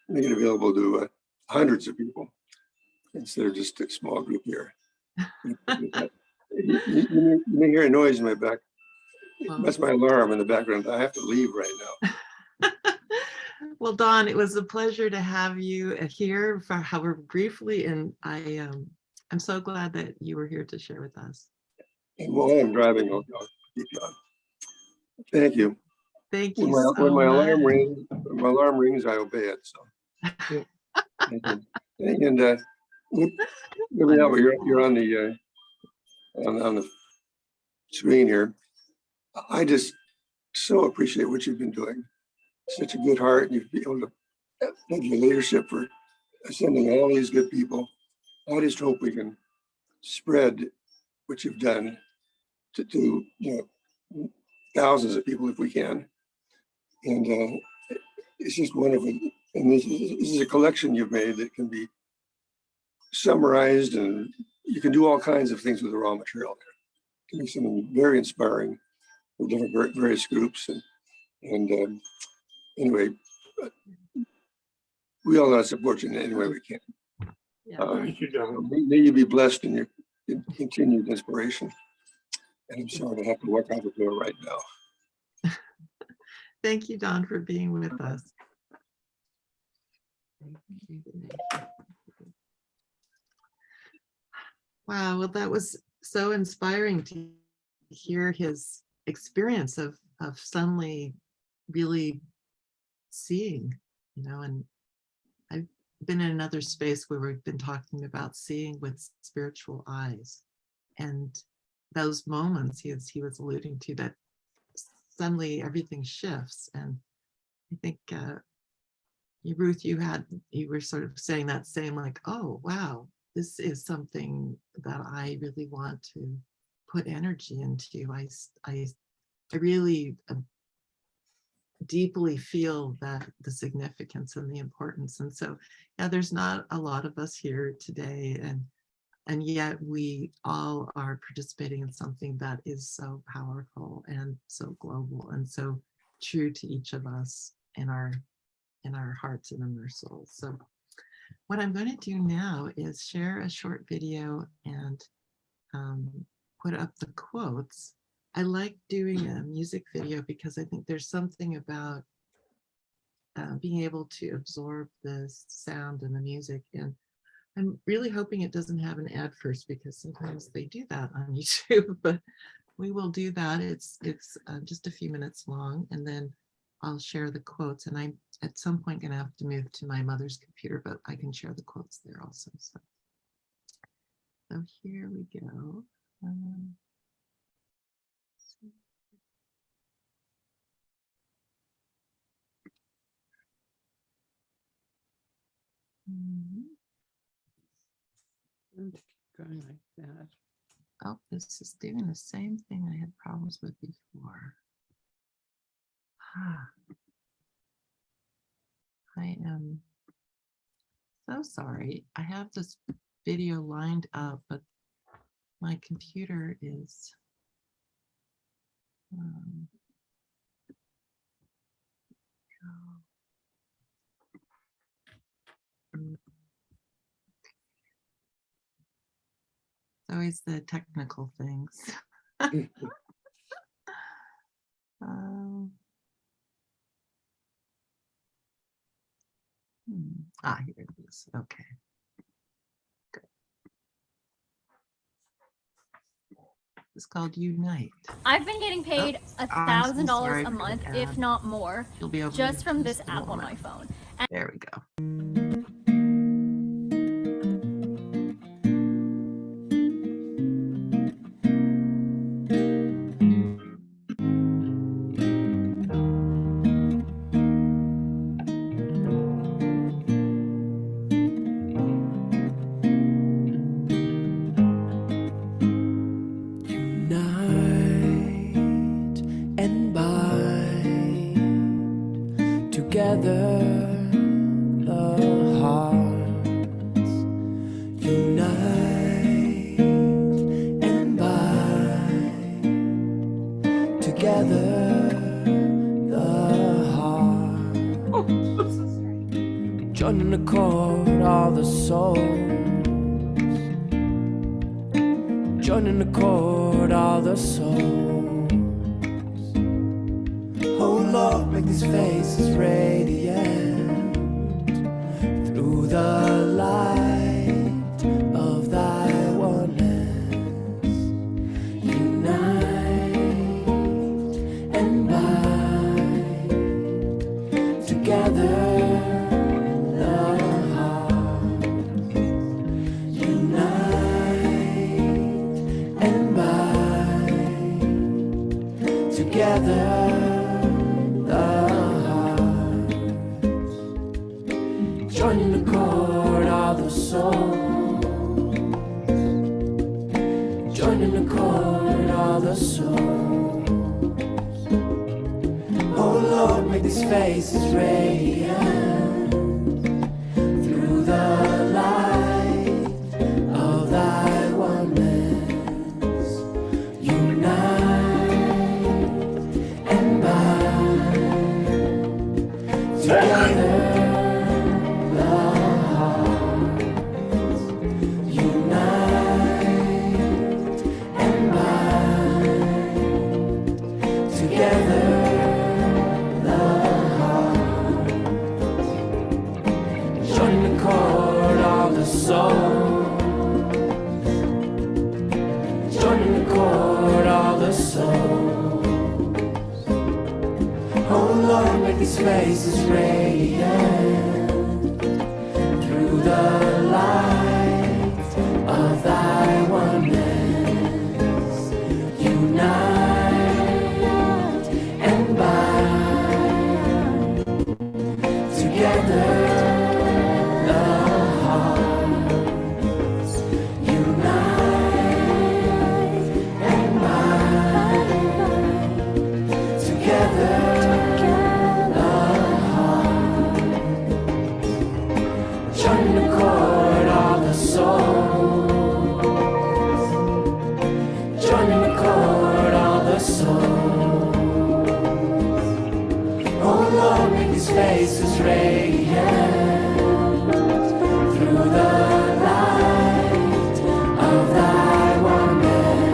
make it available to hundreds of people instead of just a small group here. You may hear a noise in my back. That's my alarm in the background. I have to leave right now. Well, Don, it was a pleasure to have you here for however briefly, and I'm so glad that you were here to share with us. And while I'm driving, I'll keep you on. Thank you. Thank you When so my much. alarm rings, I obey it. So, and you're on the screen here. I just so appreciate what you've been doing. Such a good heart. You've been able to thank your leadership for sending all these good people. I just hope we can spread what you've done to thousands of people if we can. And it's just wonderful. And this is a collection you've made that can be summarized, and you can do all kinds of things with the raw material there. It can be something very inspiring for different various groups. And anyway, we all got to support you in any way we can. Yeah. Thank you, Don. May you be blessed in your continued inspiration. And I'm sorry to have to walk out the door right now. Thank you, Don, for being with us. Wow, well, that was so inspiring to hear his experience of suddenly really seeing, and I've been in another space where we've been talking about seeing with spiritual eyes, and those moments he was alluding to, that suddenly everything shifts. And I think Ruth, you were sort of saying that same, like, oh wow, this is something that I really want to put energy into. I really deeply feel that the significance and the importance. And so, yeah, there's not a lot of us here today, and yet we all are participating in something that is so powerful and so global and so true to each of us in our hearts and in our souls. So what I'm going to do now is share a short video and put up the quotes. I like doing a music video because I think there's something about being able to absorb the sound and the music. And I'm really hoping it doesn't have an ad first, because sometimes they do that on YouTube, but we will do that. It's just a few minutes long, and then I'll share the quotes. And I'm at some point going to have to move to my mother's computer, but I can share the quotes there also. So here we go. Going like that. Oh, this is doing the same thing I had problems with before. I am so sorry. I have this video lined up, but my computer is always the technical things. Here it is. Okay. Good. It's called Unite. I've been getting paid I'm so $1,000 sorry a for the month, ad. if not more, You'll be over just in from this just a app on moment. my phone. There we go. Unite and bind together the hearts. Unite and bind together the hearts. Joining the chord, all the souls. Joining the chord, all the souls. Oh Lord, make these faces radiant through the light of thy oneness. Unite and bind together the heart. Unite and bind together the heart. Joining the chord, all the souls. Joining the chord, all the souls. Oh Lord, make these faces radiant through the light of thy oneness. Unite and bind together the hearts. Unite and bind together the hearts. Joining the chord, all the souls. Joining the chord, all the souls. Oh Lord, make these faces radiant through the light of thy oneness. Unite and bind together the hearts. Unite and bind together the heart. Joining the chord, all the souls. Joining the chord, all the souls. Oh Lord, make these faces radiant through the light of thy oneness.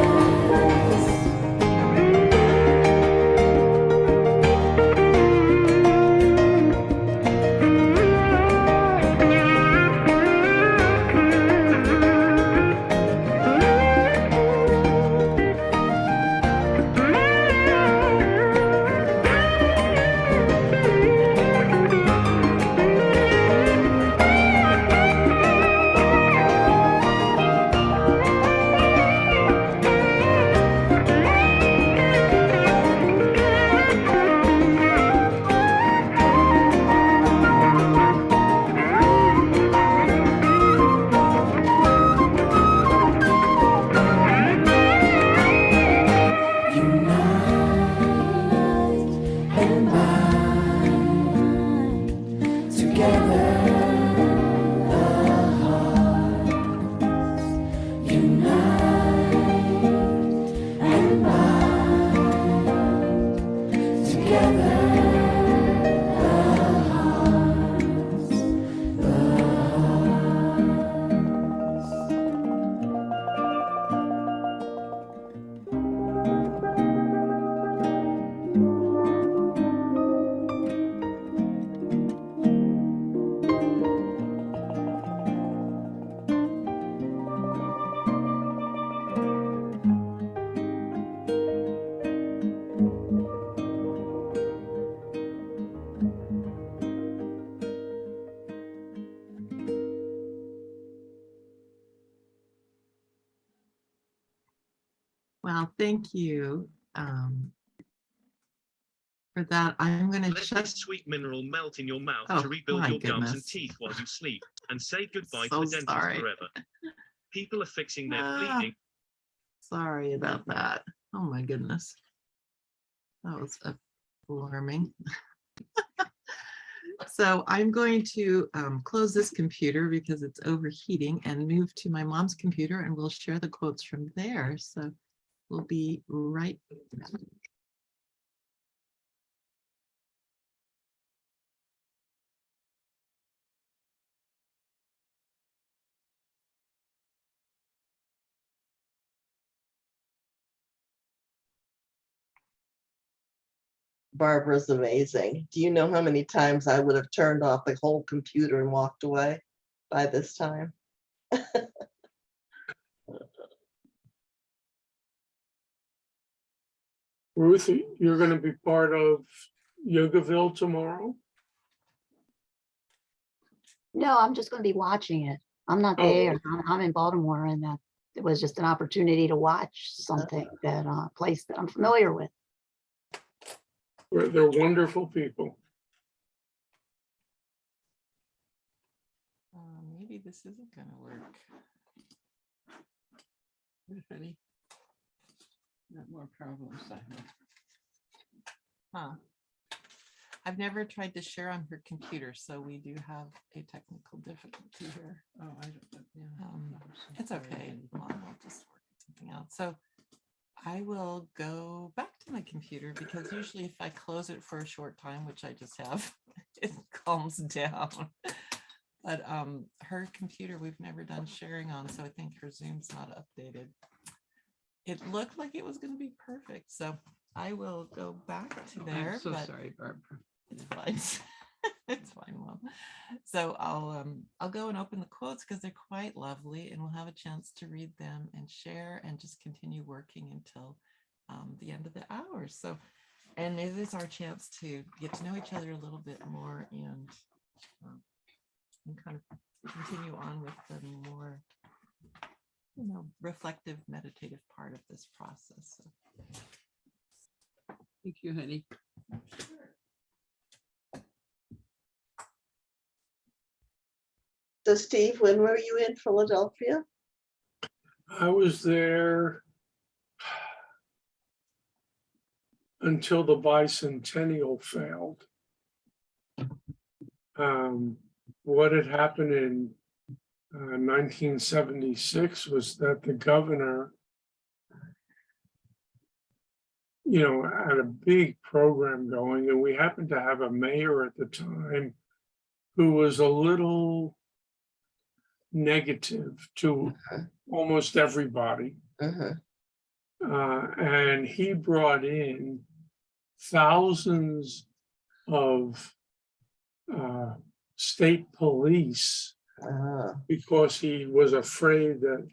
Well, thank you for that. I'm going to Let check. this sweet mineral melt in your mouth Oh, to rebuild my your gums and goodness. teeth while you sleep, and say goodbye So to the dentist sorry. forever. People are fixing their Ah. bleeding. Sorry about that. Oh my goodness. That was alarming. So I'm going to close this computer because it's overheating and move to my mom's computer, and we'll share the quotes from there. So we'll be right back. Barbara's amazing. Do you know how many times I would have turned off the whole computer and walked away by this time? Ruth, you're going to be part of Yogaville tomorrow? No, I'm just going to be watching it. I'm not Oh. there. I'm in Baltimore, and it was just an opportunity to watch something that place that I'm familiar with. They're wonderful people. Maybe this isn't going to work. If any. Not more problems. Huh. I've never tried to share on her computer, so we do have a technical difficulty here. Oh, I don't. Yeah. It's okay. Well, we'll just work something out. So I will go back to my computer because usually if I close it for a short time, which I just have, it calms down. But her computer we've never done sharing on, so I think her Zoom's not updated. It looked like it was going to be perfect, so I will go back to there. I'm so but sorry, Barbara. It's fine. It's fine, Mom. So I'll go and open the quotes because they're quite lovely, and we'll have a chance to read them and share and just continue working until the end of the hour. So, and it is our chance to get to know each other a little bit more and kind of continue on with the more, reflective, meditative part of this process. So. Thank you, honey. So Steve, when were you in Philadelphia? I was there until the bicentennial failed. What had happened in 1976 was that the governor, had a big program going, and we happened to have a mayor at the time who was a little negative to almost everybody. And he brought in thousands of state police because he was afraid that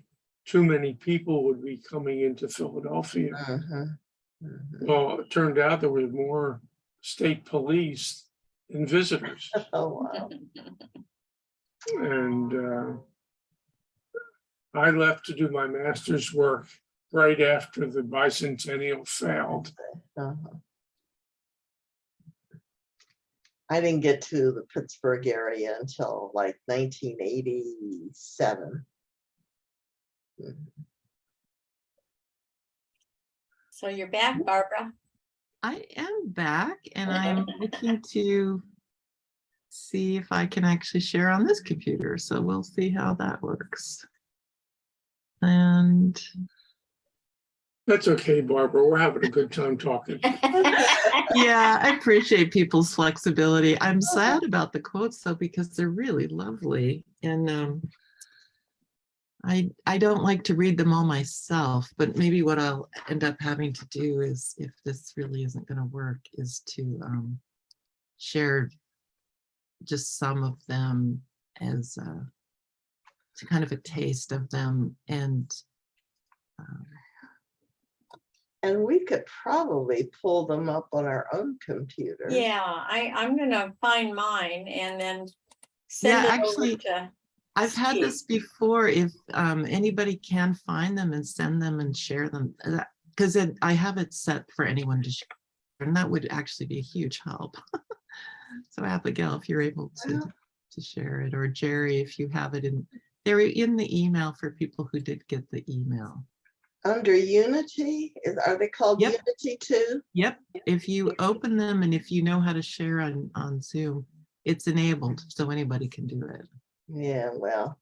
too many people would be coming into Philadelphia. Well, it turned out there was more state police than visitors. Oh, wow. And I left to do my master's work right after the bicentennial failed. I didn't get to the Pittsburgh area until like 1987. So you're back, Barbara. I am back, and I'm looking to see if I can actually share on this computer. So we'll see how that works. And That's okay, Barbara. We're having a good time talking. yeah, I appreciate people's flexibility. I'm sad about the quotes though, because they're really lovely. And I don't like to read them all myself, but maybe what I'll end up having to do is, if this really isn't going to work, is to share just some of them as to kind of a taste of them. And we could probably pull them up on our own computer. Yeah, I'm gonna find mine and then send it over to I've had Steve. this before. If anybody can find them and send them and share them, because I have it set for anyone to share, and that would actually be a huge help. So Abigail, if you're able to share it, or Jerry, if you have it they're in the email for people who did get the email. Under Unity, are they called Yep. Unity too? Yep. If you open them and if you know how to share on Zoom, it's enabled so anybody can do it. Yeah, well,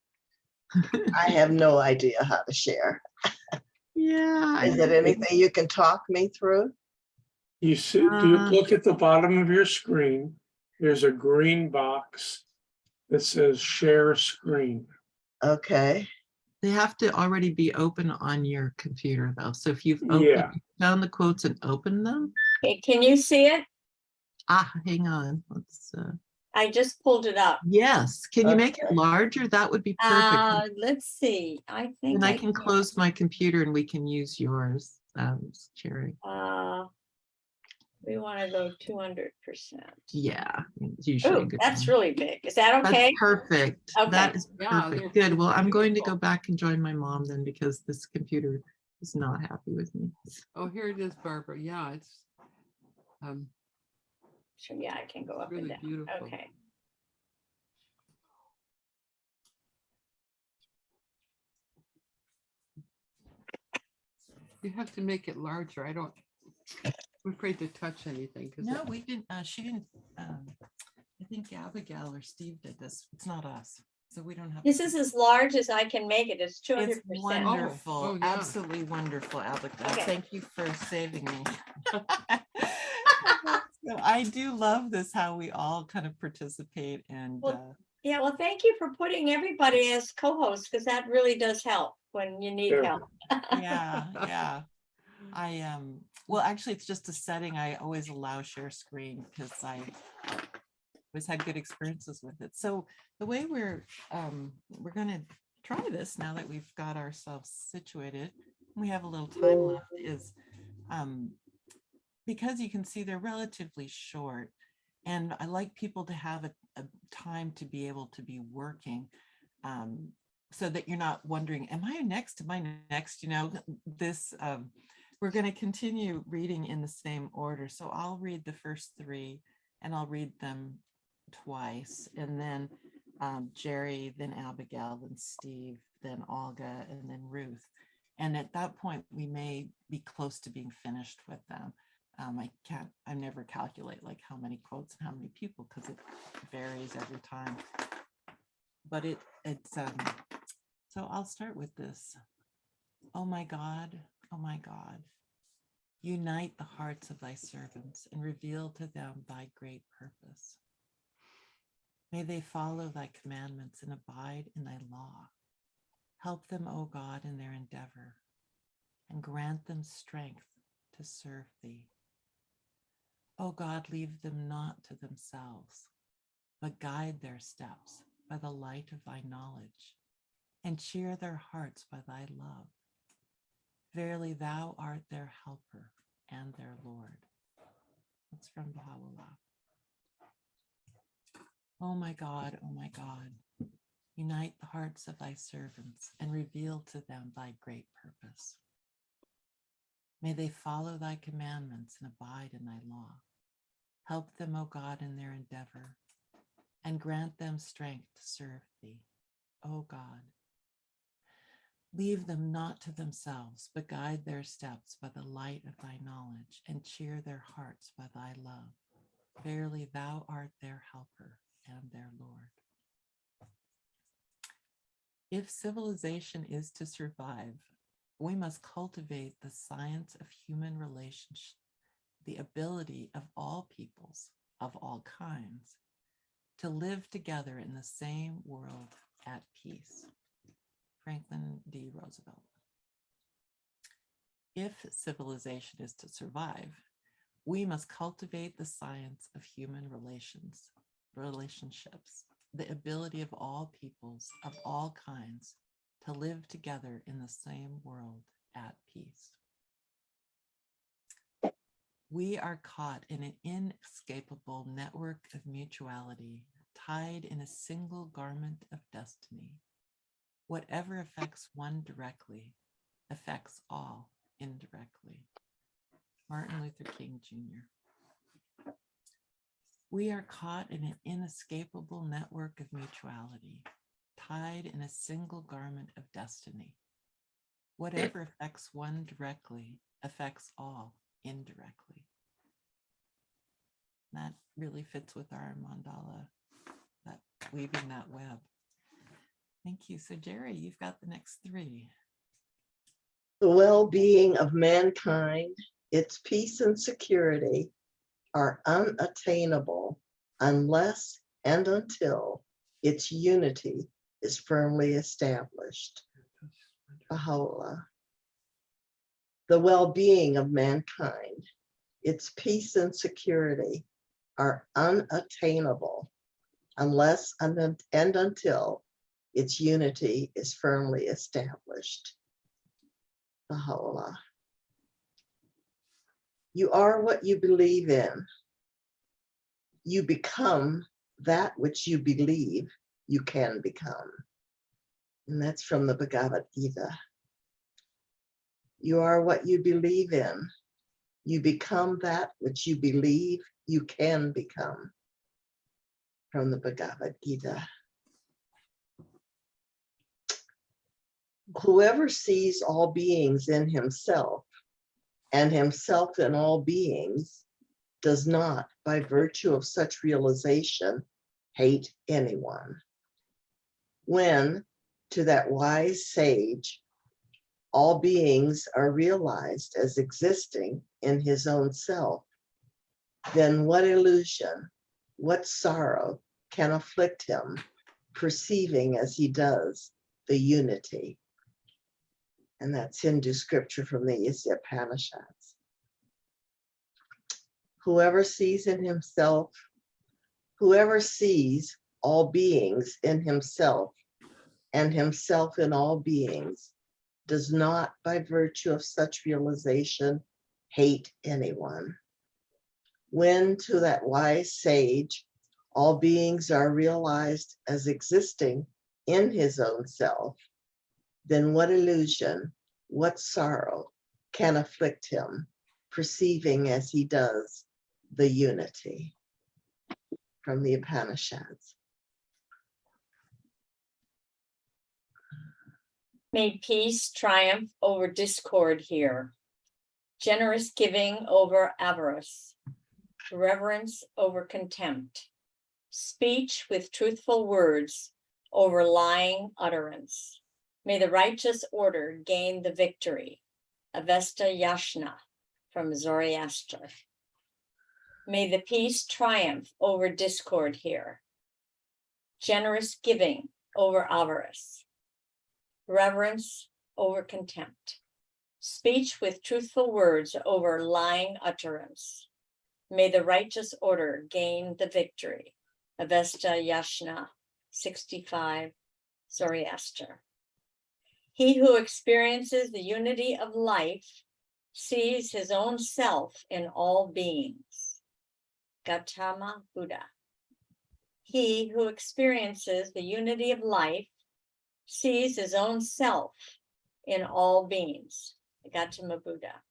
I have no idea how to share. Yeah. Is it anything you can talk me through? You see, do you look at the bottom of your screen? There's a green box that says share screen. Okay. They have to already be open on your computer though. So if you've Yeah. found the quotes and opened them. Okay, can you see it? Hang on. Let's I just pulled it up. yes. Can you make it larger? That would be perfect. Let's see. I think And I can close my computer and we can use yours, Jerry. We want to go 200%. Yeah, it's usually Oh, good. that's really big. Is that That's okay? perfect. Okay. That is Yeah, perfect. they're Good. Well, I'm going to go beautiful. back and join my mom then because this computer is not happy with me. Oh, here it is, Barbara. Yeah, it's Sure, yeah, I can go up really and down. beautiful. Okay. You have to make it larger. I'm afraid to touch anything. No, we didn't. She didn't. I think Abigail or Steve did this. It's not us. So we don't have. This is as large as I can make it. It's 200%. It's wonderful. Oh, yeah. Absolutely wonderful, Abigail. Okay. Thank you for saving me. So I do love this, how we all kind of participate and Yeah, well, thank you for putting everybody as co-hosts because that really does help when you need Yeah. help. yeah. Well, actually it's just a setting. I always allow share screen because I always had good experiences with it. So the way we're gonna try this now that we've got ourselves situated, we have a little time left, is because you can see they're relatively short, and I like people to have a time to be able to be working, so that you're not wondering, am I next? Am I next? You know, this, we're going to continue reading in the same order. So I'll read the first three and I'll read them twice. And then Jerry, then Abigail, then Steve, then Olga, and then Ruth. And at that point, we may be close to being finished with them. I never calculate like how many quotes and how many people because it varies every time. But it's so I'll start with this. Oh my God, unite the hearts of thy servants and reveal to them thy great purpose. May they follow thy commandments and abide in thy law. Help them, O God, in their endeavor and grant them strength to serve thee. O God, leave them not to themselves, but guide their steps by the light of thy knowledge, and cheer their hearts by thy love. Verily, thou art their helper and their Lord. That's from Baha'u'llah. Oh my God, unite the hearts of thy servants and reveal to them thy great purpose. May they follow thy commandments and abide in thy law. Help them, O God, in their endeavor, and grant them strength to serve thee, O God. Leave them not to themselves, but guide their steps by the light of thy knowledge, and cheer their hearts by thy love. Verily, thou art their helper and their Lord. If civilization is to survive, we must cultivate the science of human relationship, the ability of all peoples, of all kinds, to live together in the same world at peace. Franklin D. Roosevelt. If civilization is to survive, we must cultivate the science of human relationships, the ability of all peoples, of all kinds, to live together in the same world at peace. We are caught in an inescapable network of mutuality, tied in a single garment of destiny. Whatever affects one directly affects all indirectly. Martin Luther King Jr. We are caught in an inescapable network of mutuality, tied in a single garment of destiny. Whatever affects one directly affects all indirectly. That really fits with our mandala, that weaving that web. Thank you. So Jerry, you've got the next three. The well-being of mankind, its peace and security are unattainable unless and until its unity is firmly established. Baha'u'llah. The well-being of mankind, its peace and security are unattainable unless and until its unity is firmly established. Baha'u'llah. You are what you believe in. You become that which you believe you can become. And that's from the Bhagavad Gita. You are what you believe in. You become that which you believe you can become. From the Bhagavad Gita. Whoever sees all beings in himself and himself in all beings does not, by virtue of such realization, hate anyone. When, to that wise sage, all beings are realized as existing in his own self, then what illusion, what sorrow can afflict him, perceiving as he does the unity? And that's Hindu scripture from the Upanishads. Whoever sees in himself, whoever sees all beings in himself and himself in all beings does not, by virtue of such realization, hate anyone. When, to that wise sage, all beings are realized as existing in his own self, then what illusion, what sorrow can afflict him, perceiving as he does the unity? From the Upanishads. May peace triumph over discord here, generous giving over avarice, reverence over contempt, speech with truthful words over lying utterance. May the righteous order gain the victory. Avesta Yashna from Zoroaster. May the peace triumph over discord here. Generous giving over avarice. Reverence over contempt. Speech with truthful words over lying utterance. May the righteous order gain the victory. Avesta Yashna 65 Zoroaster. He who experiences the unity of life sees his own self in all beings. Gautama Buddha. He who experiences the unity of life sees his own self in all beings. Gautama Buddha.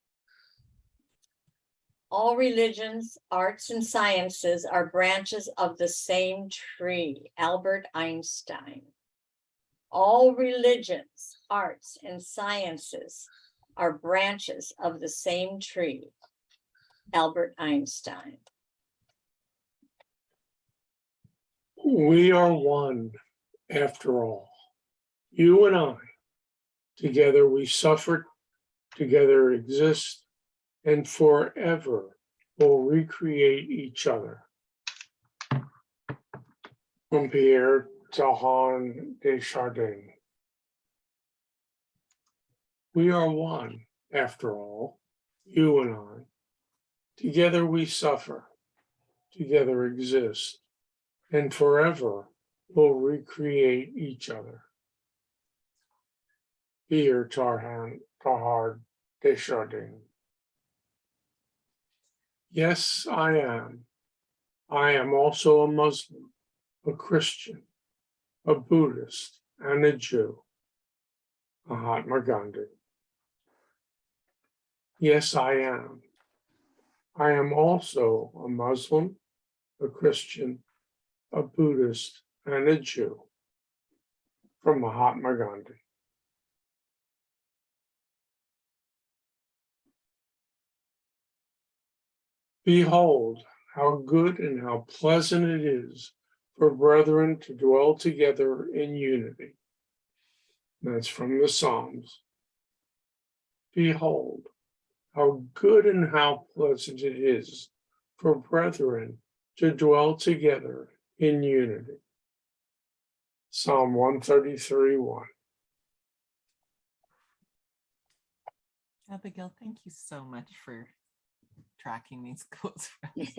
All religions, arts, and sciences are branches of the same tree. Albert Einstein. All religions, arts, and sciences are branches of the same tree. Albert Einstein. We are one, after all. You and I, together we suffered, together exist, and forever will recreate each other. From Pierre Tahan Desjardins. We are one, after all, you and I. Together we suffer, together exist, and forever will recreate each other. Pierre Tahar Desjardins. Yes, I am. I am also a Muslim, a Christian, a Buddhist, and a Jew. Mahatma Gandhi. Yes, I am. I am also a Muslim, a Christian, a Buddhist, and a Jew. From Mahatma Gandhi. Behold, how good and how pleasant it is for brethren to dwell together in unity. That's from the Psalms. Behold, how good and how pleasant it is for brethren to dwell together in unity. Psalm 133:1. Abigail, thank you so much for tracking these quotes for us.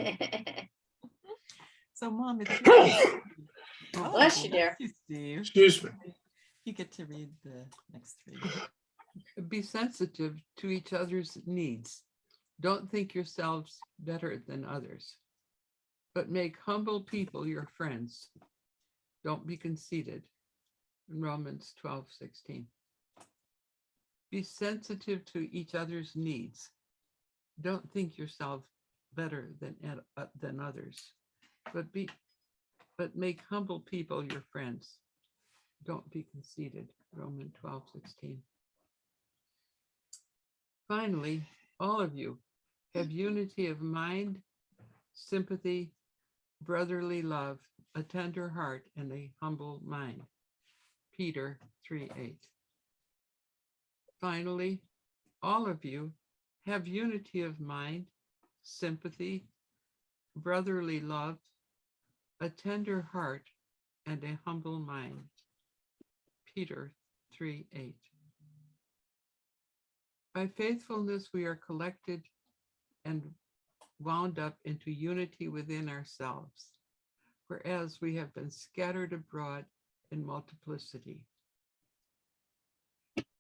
So, Mom, it's your turn. Bless you, dear. Thank you, Steve. Excuse me. You get to read the next three. Be sensitive to each other's needs. Don't think yourselves better than others, but make humble people your friends. Don't be conceited. In Romans 12:16. Be sensitive to each other's needs. Don't think yourself better than others, but make humble people your friends. Don't be conceited. Romans 12:16. Finally, all of you have unity of mind, sympathy, brotherly love, a tender heart, and a humble mind. Peter 3:8. Finally, all of you have unity of mind, sympathy, brotherly love, a tender heart, and a humble mind. Peter 3:8. By faithfulness, we are collected and wound up into unity within ourselves, whereas we have been scattered abroad in multiplicity.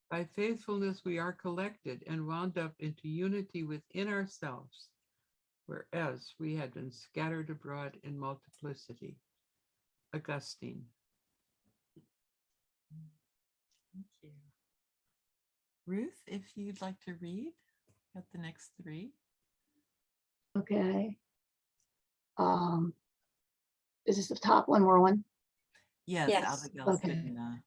By faithfulness, we are collected and wound up into unity within ourselves, whereas we had been scattered abroad in multiplicity. Augustine. Thank you. Ruth, if you'd like to read, got the next three. Okay. Is this the top one we're on? Yes, Yes. Abigail's Okay. been,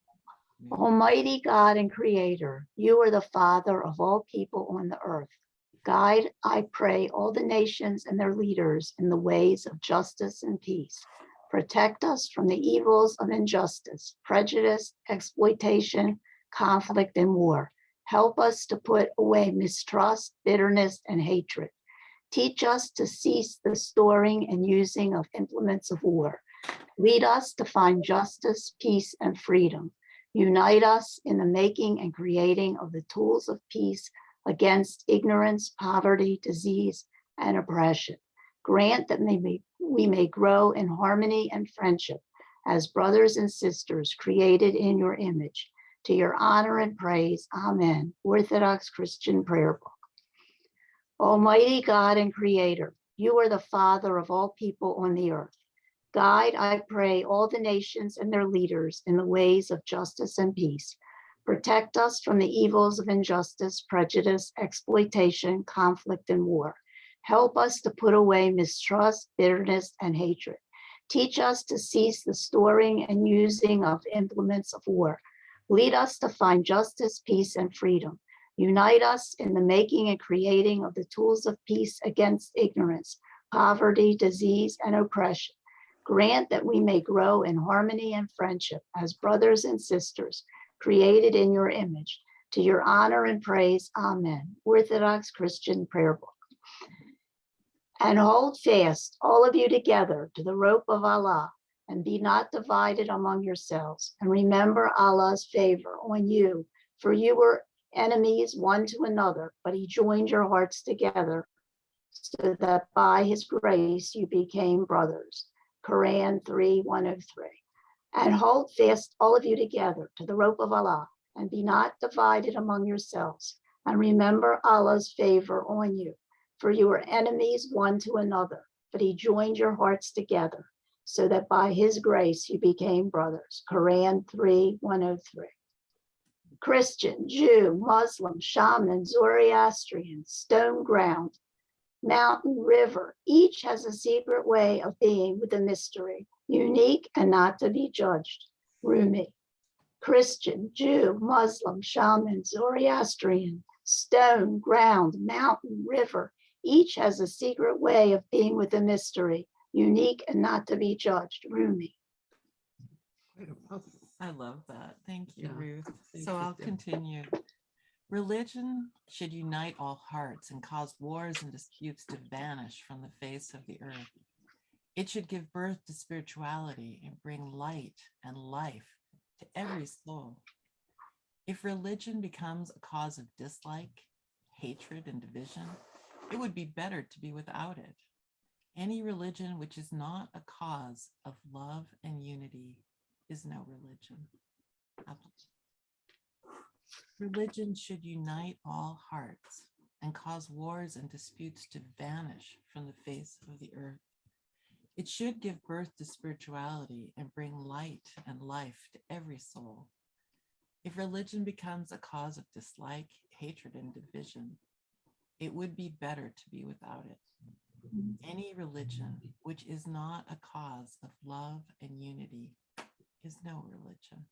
Almighty God and Creator, you are the Father of all people on the earth. Guide, I pray, all the nations and their leaders in the ways of justice and peace. Protect us from the evils of injustice, prejudice, exploitation, conflict, and war. Help us to put away mistrust, bitterness, and hatred. Teach us to cease the storing and using of implements of war. Lead us to find justice, peace, and freedom. Unite us in the making and creating of the tools of peace against ignorance, poverty, disease, and oppression. Grant that we may grow in harmony and friendship as brothers and sisters created in your image. To your honor and praise, Amen. Orthodox Christian Prayer Book. Almighty God and Creator, you are the Father of all people on the earth. Guide, I pray, all the nations and their leaders in the ways of justice and peace. Protect us from the evils of injustice, prejudice, exploitation, conflict, and war. Help us to put away mistrust, bitterness, and hatred. Teach us to cease the storing and using of implements of war. Lead us to find justice, peace, and freedom. Unite us in the making and creating of the tools of peace against ignorance, poverty, disease, and oppression. Grant that we may grow in harmony and friendship as brothers and sisters created in your image. To your honor and praise, Amen. Orthodox Christian Prayer Book. And hold fast, all of you together, to the rope of Allah, and be not divided among yourselves. And remember Allah's favor on you, for you were enemies one to another, but he joined your hearts together so that by his grace you became brothers. Quran 3:103. And hold fast, all of you together, to the rope of Allah, and be not divided among yourselves. And remember Allah's favor on you, for you were enemies one to another, but he joined your hearts together, so that by his grace you became brothers. Quran 3:103. Christian, Jew, Muslim, shaman, Zoroastrian, stone ground, mountain, river, each has a secret way of being with a mystery, unique and not to be judged. Rumi. Christian, Jew, Muslim, shaman, Zoroastrian, stone, ground, mountain, river, each has a secret way of being with a mystery, unique and not to be judged. Rumi. I love that. Thank you, Yeah. Ruth. Thank So you, I'll Deb. continue. Religion should unite all hearts and cause wars and disputes to vanish from the face of the earth. It should give birth to spirituality and bring light and life to every soul. If religion becomes a cause of dislike, hatred, and division, it would be better to be without it. Any religion which is not a cause of love and unity is no religion. Religion should unite all hearts and cause wars and disputes to vanish from the face of the earth. It should give birth to spirituality and bring light and life to every soul. If religion becomes a cause of dislike, hatred, and division, it would be better to be without it. Any religion which is not a cause of love and unity is no religion.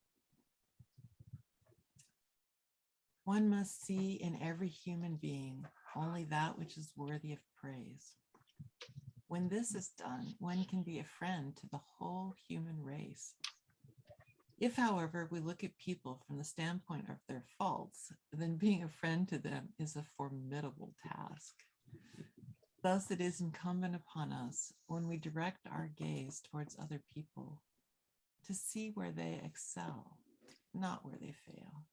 One must see in every human being only that which is worthy of praise. When this is done, one can be a friend to the whole human race. If, however, we look at people from the standpoint of their faults, then being a friend to them is a formidable task. Thus, it is incumbent upon us, when we direct our gaze towards other people, to see where they excel, not where they fail.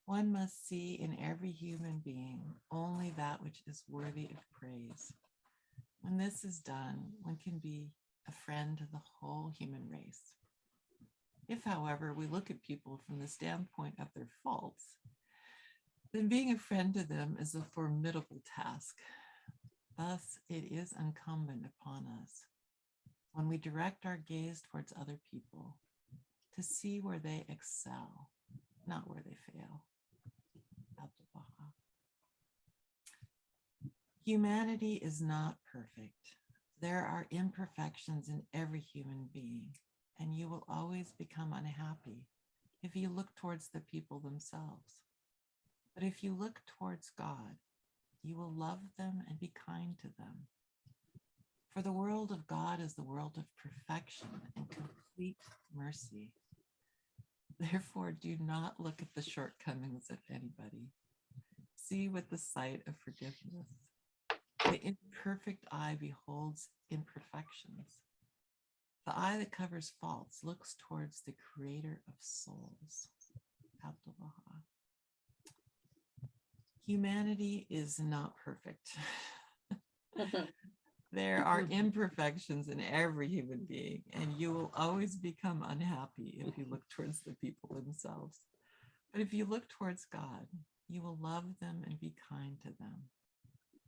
One must see in every human being only that which is worthy of praise. When this is done, one can be a friend to the whole human race. If, however, we look at people from the standpoint of their faults, then being a friend to them is a formidable task. Thus, it is incumbent upon us, when we direct our gaze towards other people, to see where they excel, not where they fail. Humanity is not perfect. There are imperfections in every human being, and you will always become unhappy if you look towards the people themselves. But if you look towards God, you will love them and be kind to them. For the world of God is the world of perfection and complete mercy. Therefore, do not look at the shortcomings of anybody. See with the sight of forgiveness. The imperfect eye beholds imperfections. The eye that covers faults looks towards the creator of souls. Abdu'l-Baha. Humanity is not perfect. There are imperfections in every human being, and you will always become unhappy if you look towards the people themselves. But if you look towards God, you will love them and be kind to them.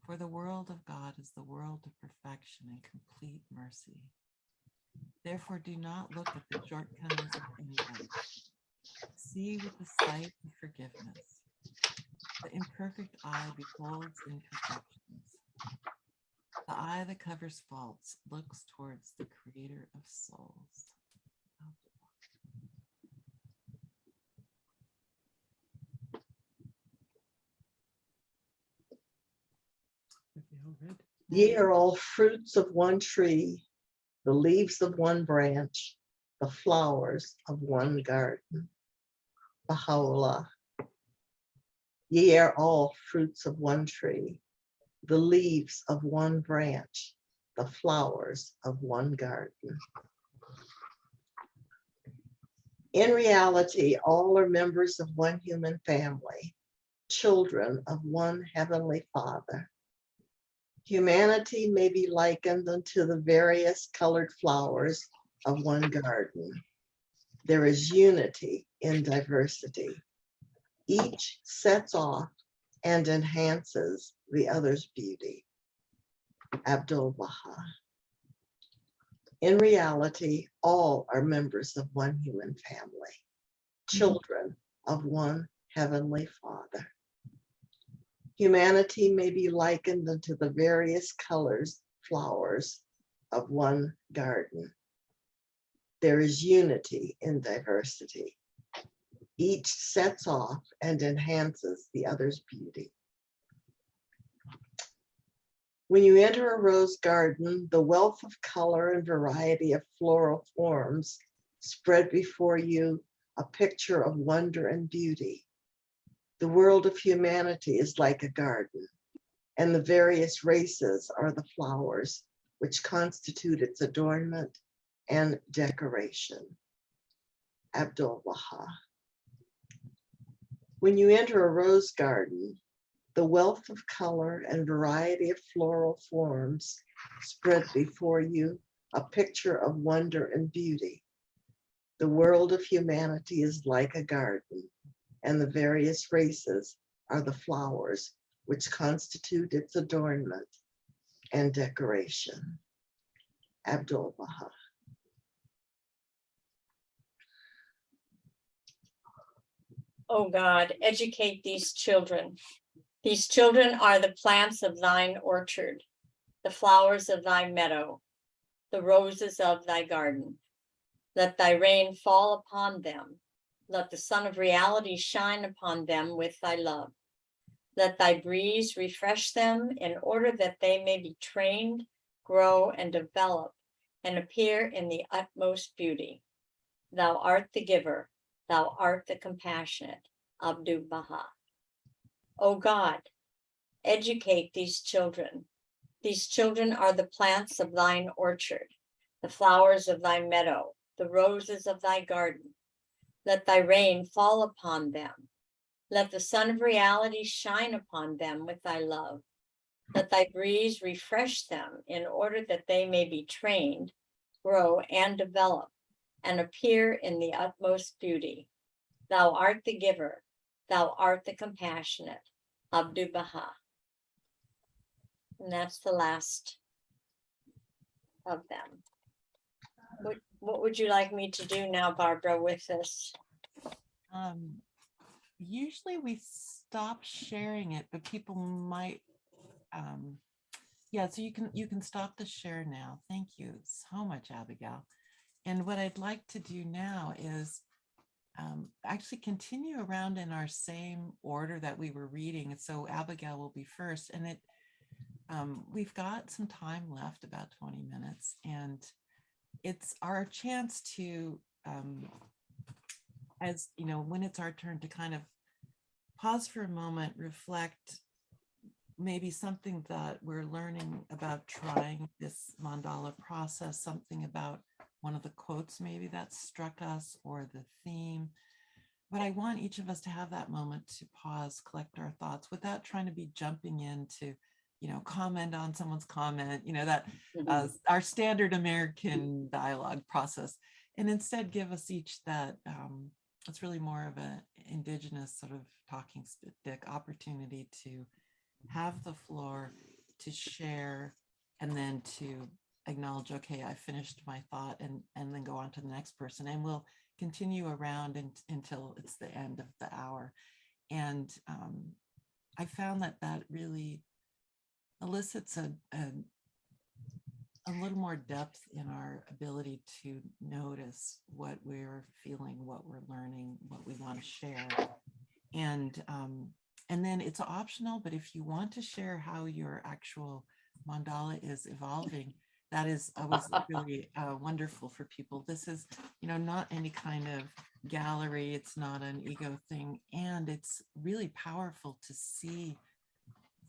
For the world of God is the world of perfection and complete mercy. Therefore, do not look at the shortcomings of anybody. See with the sight of forgiveness. The imperfect eye beholds imperfections. The eye that covers faults looks towards the creator of souls. Ye are all fruits of one tree, the leaves of one branch, the flowers of one garden. Baha'u'llah. Ye are all fruits of one tree, the leaves of one branch, the flowers of one garden. In reality, all are members of one human family, children of one heavenly Father. Humanity may be likened unto the various colored flowers of one garden. There is unity in diversity. Each sets off and enhances the other's beauty. Abdu'l-Baha. In reality, all are members of one human family, children of one heavenly Father. Humanity may be likened unto the various colors, flowers of one garden. There is unity in diversity. Each sets off and enhances the other's beauty. When you enter a rose garden, the wealth of color and variety of floral forms spread before you a picture of wonder and beauty. The world of humanity is like a garden, and the various races are the flowers which constitute its adornment and decoration. Abdu'l-Baha. When you enter a rose garden, the wealth of color and variety of floral forms spread before you a picture of wonder and beauty. The world of humanity is like a garden, and the various races are the flowers which constitute its adornment and decoration. Abdu'l-Baha. O God, educate these children. These children are the plants of thine orchard, the flowers of thy meadow, the roses of thy garden. Let thy rain fall upon them. Let the sun of reality shine upon them with thy love. Let thy breeze refresh them in order that they may be trained, grow, and develop, and appear in the utmost beauty. Thou art the giver, thou art the compassionate. Abdu'l-Baha. O God, educate these children. These children are the plants of thine orchard, the flowers of thy meadow, the roses of thy garden. Let thy rain fall upon them. Let the sun of reality shine upon them with thy love. Let thy breeze refresh them in order that they may be trained, grow, and develop, and appear in the utmost beauty. Thou art the giver, thou art the compassionate. Abdu'l-Baha. And that's the last of them. What would you like me to do now, Barbara, with this? Usually we stop sharing it, but people might, yeah, so you can stop the share now. Thank you so much, Abigail. And what I'd like to do now is actually continue around in our same order that we were reading. So Abigail will be first, and we've got some time left, about 20 minutes, and it's our chance to, as you know, when it's our turn to kind of pause for a moment, reflect, maybe something that we're learning about trying this mandala process, something about one of the quotes maybe that struck us, or the theme. But I want each of us to have that moment to pause, collect our thoughts without trying to be jumping into, you know, comment on someone's comment, you know, that our standard American dialogue process, and instead give us each that it's really more of an indigenous sort of talking stick opportunity to have the floor, to share, and then to acknowledge, okay, I finished my thought, and then go on to the next person, and we'll continue around until it's the end of the hour. And I found that really elicits a little more depth in our ability to notice what we're feeling, what we're learning, what we want to share. And then it's optional, but if you want to share how your actual mandala is evolving, that is always really wonderful for people. This is, you know, not any kind of gallery. It's not an ego thing. And it's really powerful to see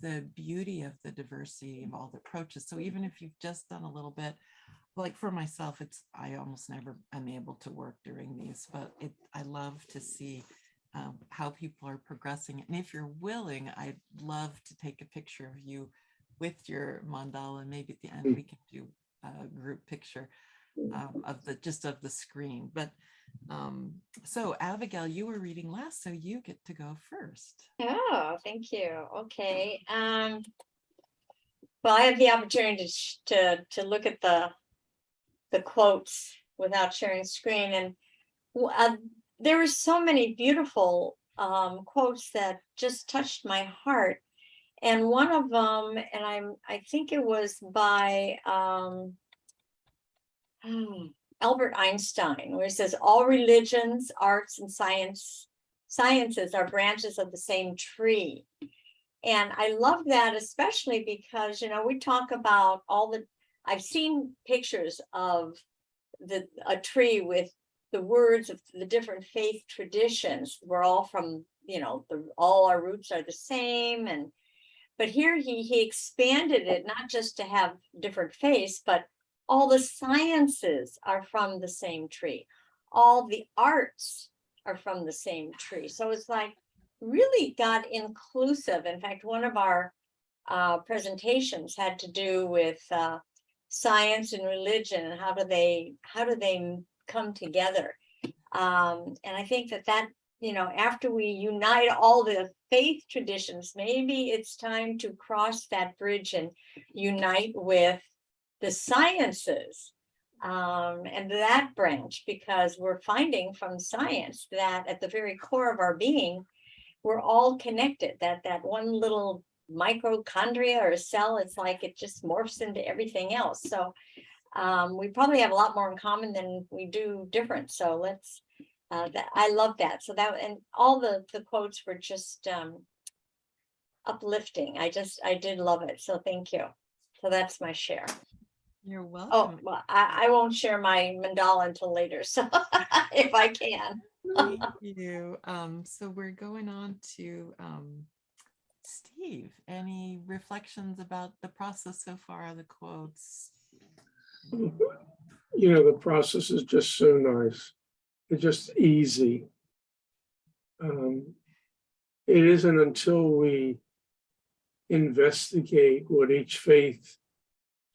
the beauty of the diversity of all the approaches. So even if you've just done a little bit, like for myself, I almost never am able to work during these, but I love to see how people are progressing. And if you're willing, I'd love to take a picture of you with your mandala. Maybe at the end we can do a group picture of the screen. But so Abigail, you were reading last, so you get to go first. Oh, thank you. Okay. Well, I have the opportunity to look at the the quotes without sharing screen, and there were so many beautiful quotes that just touched my heart. And one of them, and I think it was by Albert Einstein, where he says, all religions, arts, and sciences are branches of the same tree. And I love that, especially because, you know, we talk about I've seen pictures of a tree with the words of the different faith traditions. We're all from, you know, all our roots are the same. But here he expanded it, not just to have different faiths, but all the sciences are from the same tree. All the arts are from the same tree. So it's like really got inclusive. In fact, one of our presentations had to do with science and religion and how do they come together. And I think that, you know, after we unite all the faith traditions, maybe it's time to cross that bridge and unite with the sciences and that branch, because we're finding from science that at the very core of our being, we're all connected, that one little mitochondria or cell, it's like it just morphs into everything else. So we probably have a lot more in common than we do different. So let's I love that. So that, and all the quotes were just uplifting. I did love it. So thank you. So that's my share. You're Oh, welcome. well, I won't share my mandala until later. So if I can. Thank you. So we're going on to Steve. Any reflections about the process so far, the quotes? You know, the process is just so nice. It's just easy. It isn't until we investigate what each faith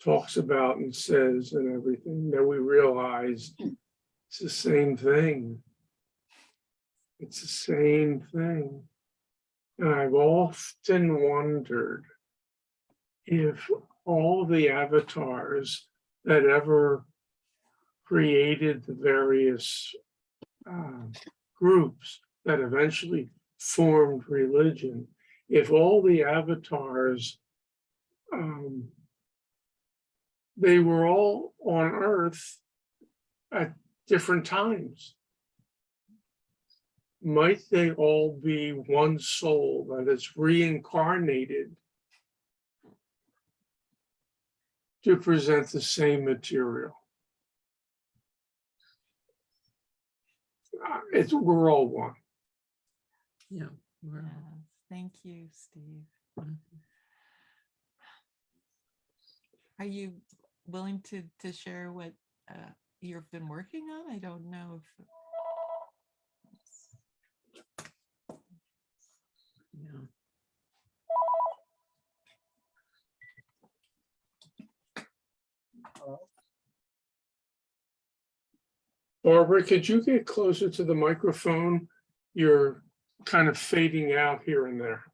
talks about and says and everything that we realize it's the same thing. It's the same thing. And I've often wondered if all the avatars that ever created the various groups that eventually formed religion, if all the avatars, they were all on Earth at different times. Might they all be one soul that is reincarnated to present the same material? We're all one. Yeah. Yes, thank you, Steve. Are you willing to share what you've been working on? I don't know if. Yeah. Barbara, could you get closer to the microphone? You're kind of fading out here and there.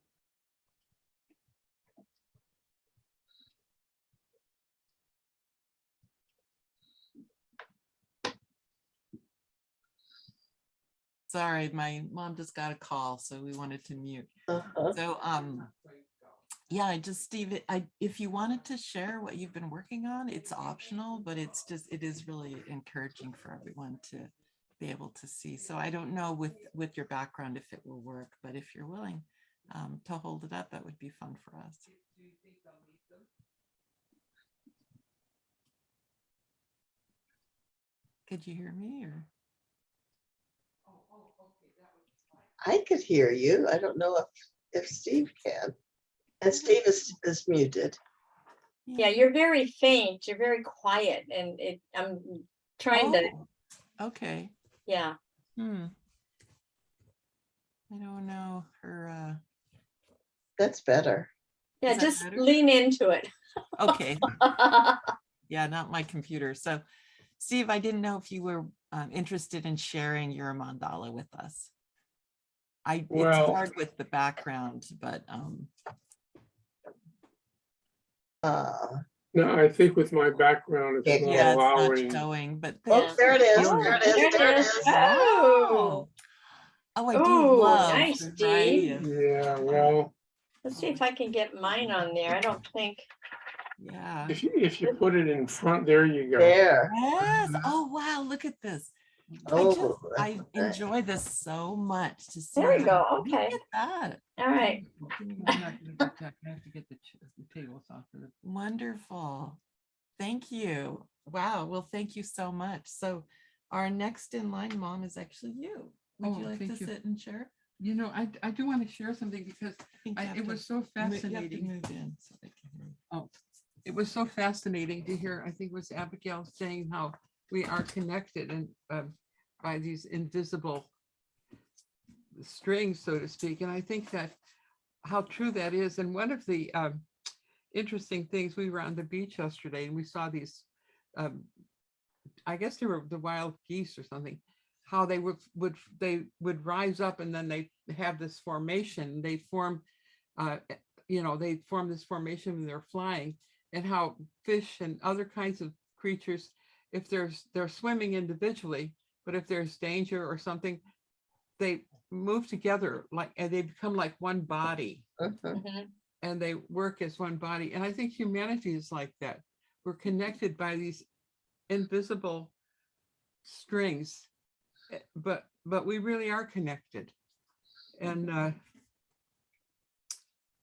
Sorry, my mom just got a call, so we wanted to mute. So yeah, Steve, if you wanted to share what you've been working on, it's optional, but it is really encouraging for everyone to be able to see. So I don't know with your background if it will work, but if you're willing to hold it up, that would be fun for us. Could you hear me or? I could hear you. I don't know if Steve can. And Steve is muted. Yeah, you're very faint. You're very quiet, and I'm trying to. Okay. Yeah. I don't know her. That's better. Yeah, that just better? lean into it. Okay. Yeah, not my computer. So, Steve, I didn't know if you were interested in sharing your mandala with us. It's hard with the background, but No, I think with my background, it's not Yeah, it's not allowing. showing, but Oh, Yeah. there it is. Oh, There it is. there There it it is. is. Oh, Oh, I do oh, love nice, the variety Steve. of, Yeah, well, Let's see if I can get mine on there. I don't think. yeah. if you put it in front, there you go. There. Yes. Oh, wow. Look at this. Oh, I that's enjoy this so much to see. There we go. Look Okay. at that. All right. I'm not gonna get that. I have to get the tables off of the. Wonderful. Thank you. Wow. Well, thank you so much. So our next in line, Mom, is actually you. Would you Oh, like to thank you. sit and share? You know, I do want to share something because think you have it to was so You have to fascinating. move in so they can hear you. Oh, it was so fascinating to hear, I think it was Abigail saying how we are connected and by these invisible strings, so to speak. And I think that how true that is. And one of the interesting things, we were on the beach yesterday and we saw these, I guess they were the wild geese or something, how they would rise up and then they have this formation. They form, they form this formation when they're flying, and how fish and other kinds of creatures, if they're swimming individually, but if there's danger or something, they move together and they become like one body Mhm. and they work as one body. And I think humanity is like that. We're connected by these invisible strings, but we really are connected. And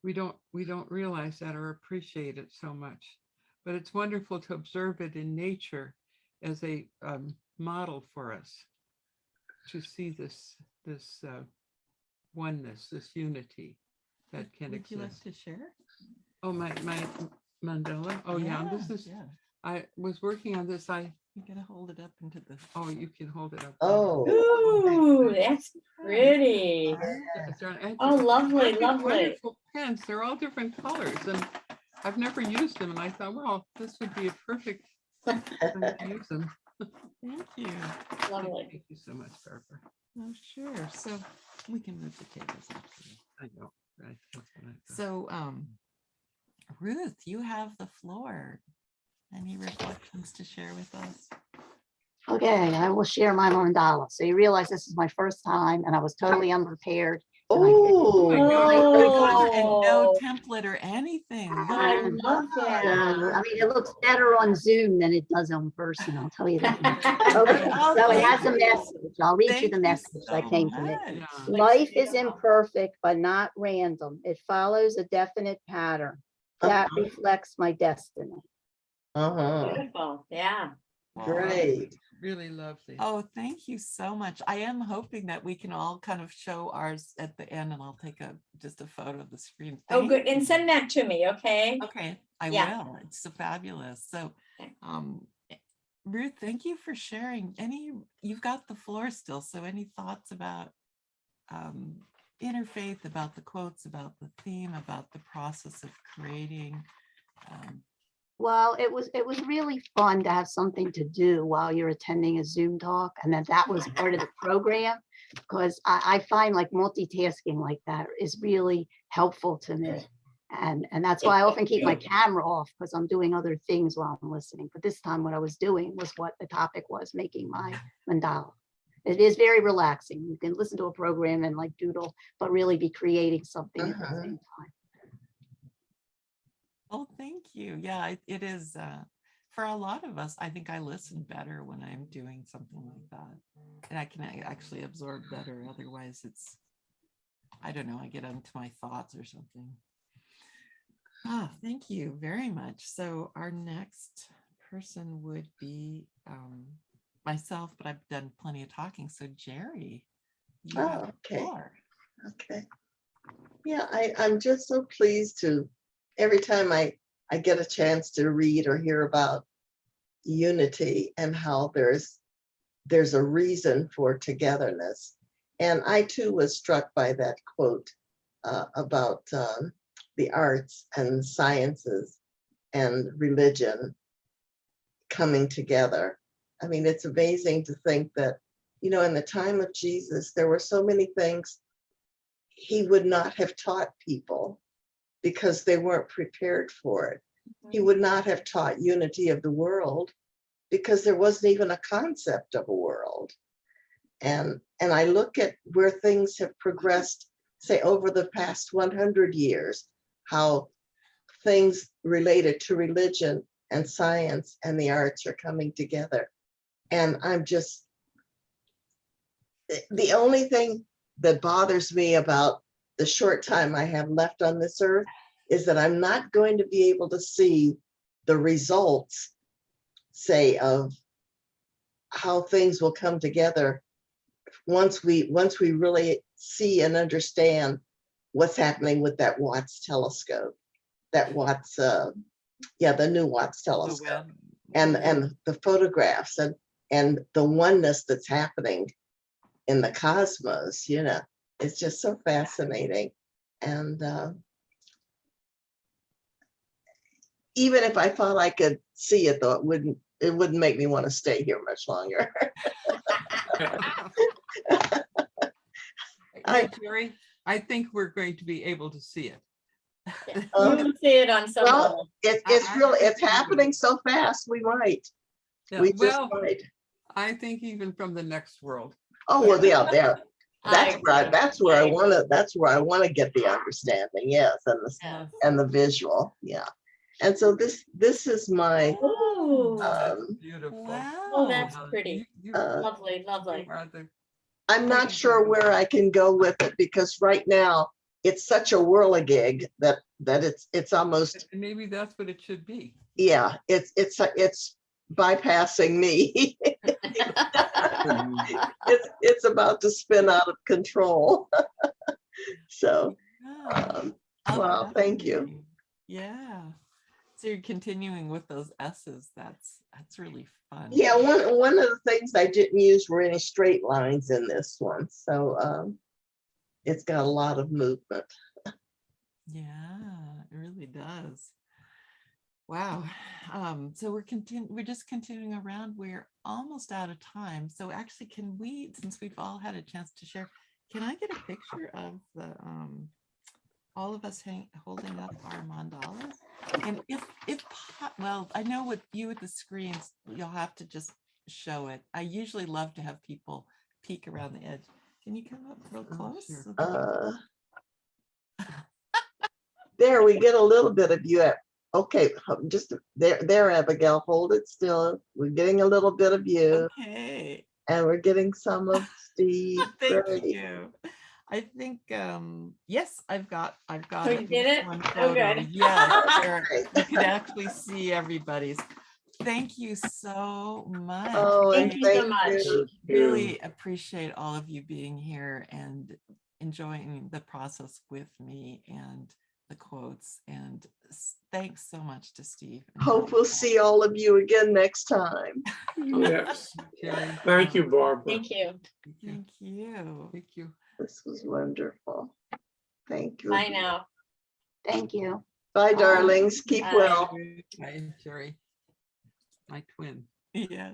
we don't realize that or appreciate it so much. But it's wonderful to observe it in nature as a model for us, to see this oneness, this unity that can Would you like exist. to share? Oh, my mandala. Oh yeah, this is. Yeah. I was working on this. You gotta hold it up into the. Oh, you can hold it up. Oh, Ooh, that's pretty. Oh, lovely, lovely. Wonderful pens. They're all different colors, and I've never used them. And I thought, well, this would be a perfect time to use them. Thank you. Lovely. Thank you so much, Barbara. Oh, sure. So we can move the tables actually. I know, right? That's what I thought. So, Ruth, you have the floor. Any reflections to share with us? Okay, I will share my mandala. So you realize this is my first time and I was totally unprepared. and I did- oh, my God. And no Oh, template or anything. Look I at love So, that. I mean, it looks better on Zoom than it does on person, I'll tell you that. Okay, Oh, so it thank has a you. message. I'll read you Thank the you message that so came from it. much. Yeah. Life is imperfect, but not random. It follows a definite pattern that reflects my destiny. Beautiful. Yeah. great. Really lovely. Oh, thank you so much. I am hoping that we can all kind of show ours at the end, and I'll take just a photo of the screen. Oh, Thank good. And you. send that to me, okay? Okay, I Yeah. will. It's so fabulous. So, Okay. Ruth, thank you for sharing. You've got the floor still. So any thoughts about interfaith, about the quotes, about the theme, about the process of creating? Well, it was really fun to have something to do while you're attending a Zoom talk, and then that was part of the program, because I find like multitasking like that is really helpful to me. And that's why I often keep my camera off, because I'm doing other things while I'm listening. But this time what I was doing was what the topic was, making my mandala. It is very relaxing. You can listen to a program and like doodle, but really be creating something at the same time. Oh, thank you. Yeah, it is. For a lot of us, I think I listen better when I'm doing something like that. And I can actually absorb better. Otherwise, I don't know, I get into my thoughts or something. Ah, thank you very much. So our next person would be myself, but I've done plenty of talking. So Jerry, you have the Okay. floor. Okay. Yeah, I'm just so pleased to, every time I get a chance to read or hear about unity and how there's a reason for togetherness. And I too was struck by that quote about the arts and sciences and religion coming together. I mean, it's amazing to think that, in the time of Jesus, there were so many things he would not have taught people because they weren't prepared for it. he would not have taught unity of the world because there wasn't even a concept of a world. And I look at where things have progressed, say over the past 100 years, how things related to religion and science and the arts are coming together. And I'm just, the only thing that bothers me about the short time I have left on this earth is that I'm not going to be able to see the results, say, of how things will come together once we really see and understand what's happening with that Watts telescope, that Watts, the new Watts telescope, and the photographs and the oneness that's happening in the cosmos. You know, it's just so fascinating. And even if I thought I could see it, though, it wouldn't make me want to stay here much longer. Jerry, I think we're going to be able to see it. Yeah, you will see it on some Well, level. it's happening so fast. We might. Yeah, We just well, might. I think even from the next world. Oh well, yeah, there. I That's where I want to get the understanding. Yes, Yes. and the visual. Yeah. And so this is my Oh, That's beautiful. Wow. oh, that's pretty. uh, Lovely, lovely. I'm not sure where I can go with it because right now it's such a whirligig that it's almost, Maybe that's what it should be. yeah, it's bypassing me. It's about to spin out of control. So, Yeah. well, thank you. Definitely. Yeah. So you're continuing with those S's. That's really fun. Yeah, one of the things I didn't use were any straight lines in this one. So it's got a lot of movement. Yeah, it really does. Wow. So we're just continuing around. We're almost out of time. So actually, can we, since we've all had a chance to share, can I get a picture of the all of us holding up our mandalas? And well, I know with you with the screens, you'll have to just show it. I usually love to have people peek around the edge. Can you come up real close? Sure. There we get a little bit of you. Okay, just there, Abigail, hold it still. We're getting a little bit of you. Okay. And we're getting some of Steve. Thank Great. you. I think yes, I've got We at did least it? one Oh, photo. good. Yes, you can actually see everybody's. Thank you so much. Oh, Thank and you so thank much. you. Really appreciate all of you being here and enjoying the process with me and the quotes. And thanks so much to Steve. Hope we'll see all of you again next time. Yes. Jerry. Thank you, Barbara. Thank you. Thank you. Thank you. This was wonderful. Thank you. Bye now. Thank you. Bye, darlings. Keep Bye. well. Bye, Jerry. My twin. Yes.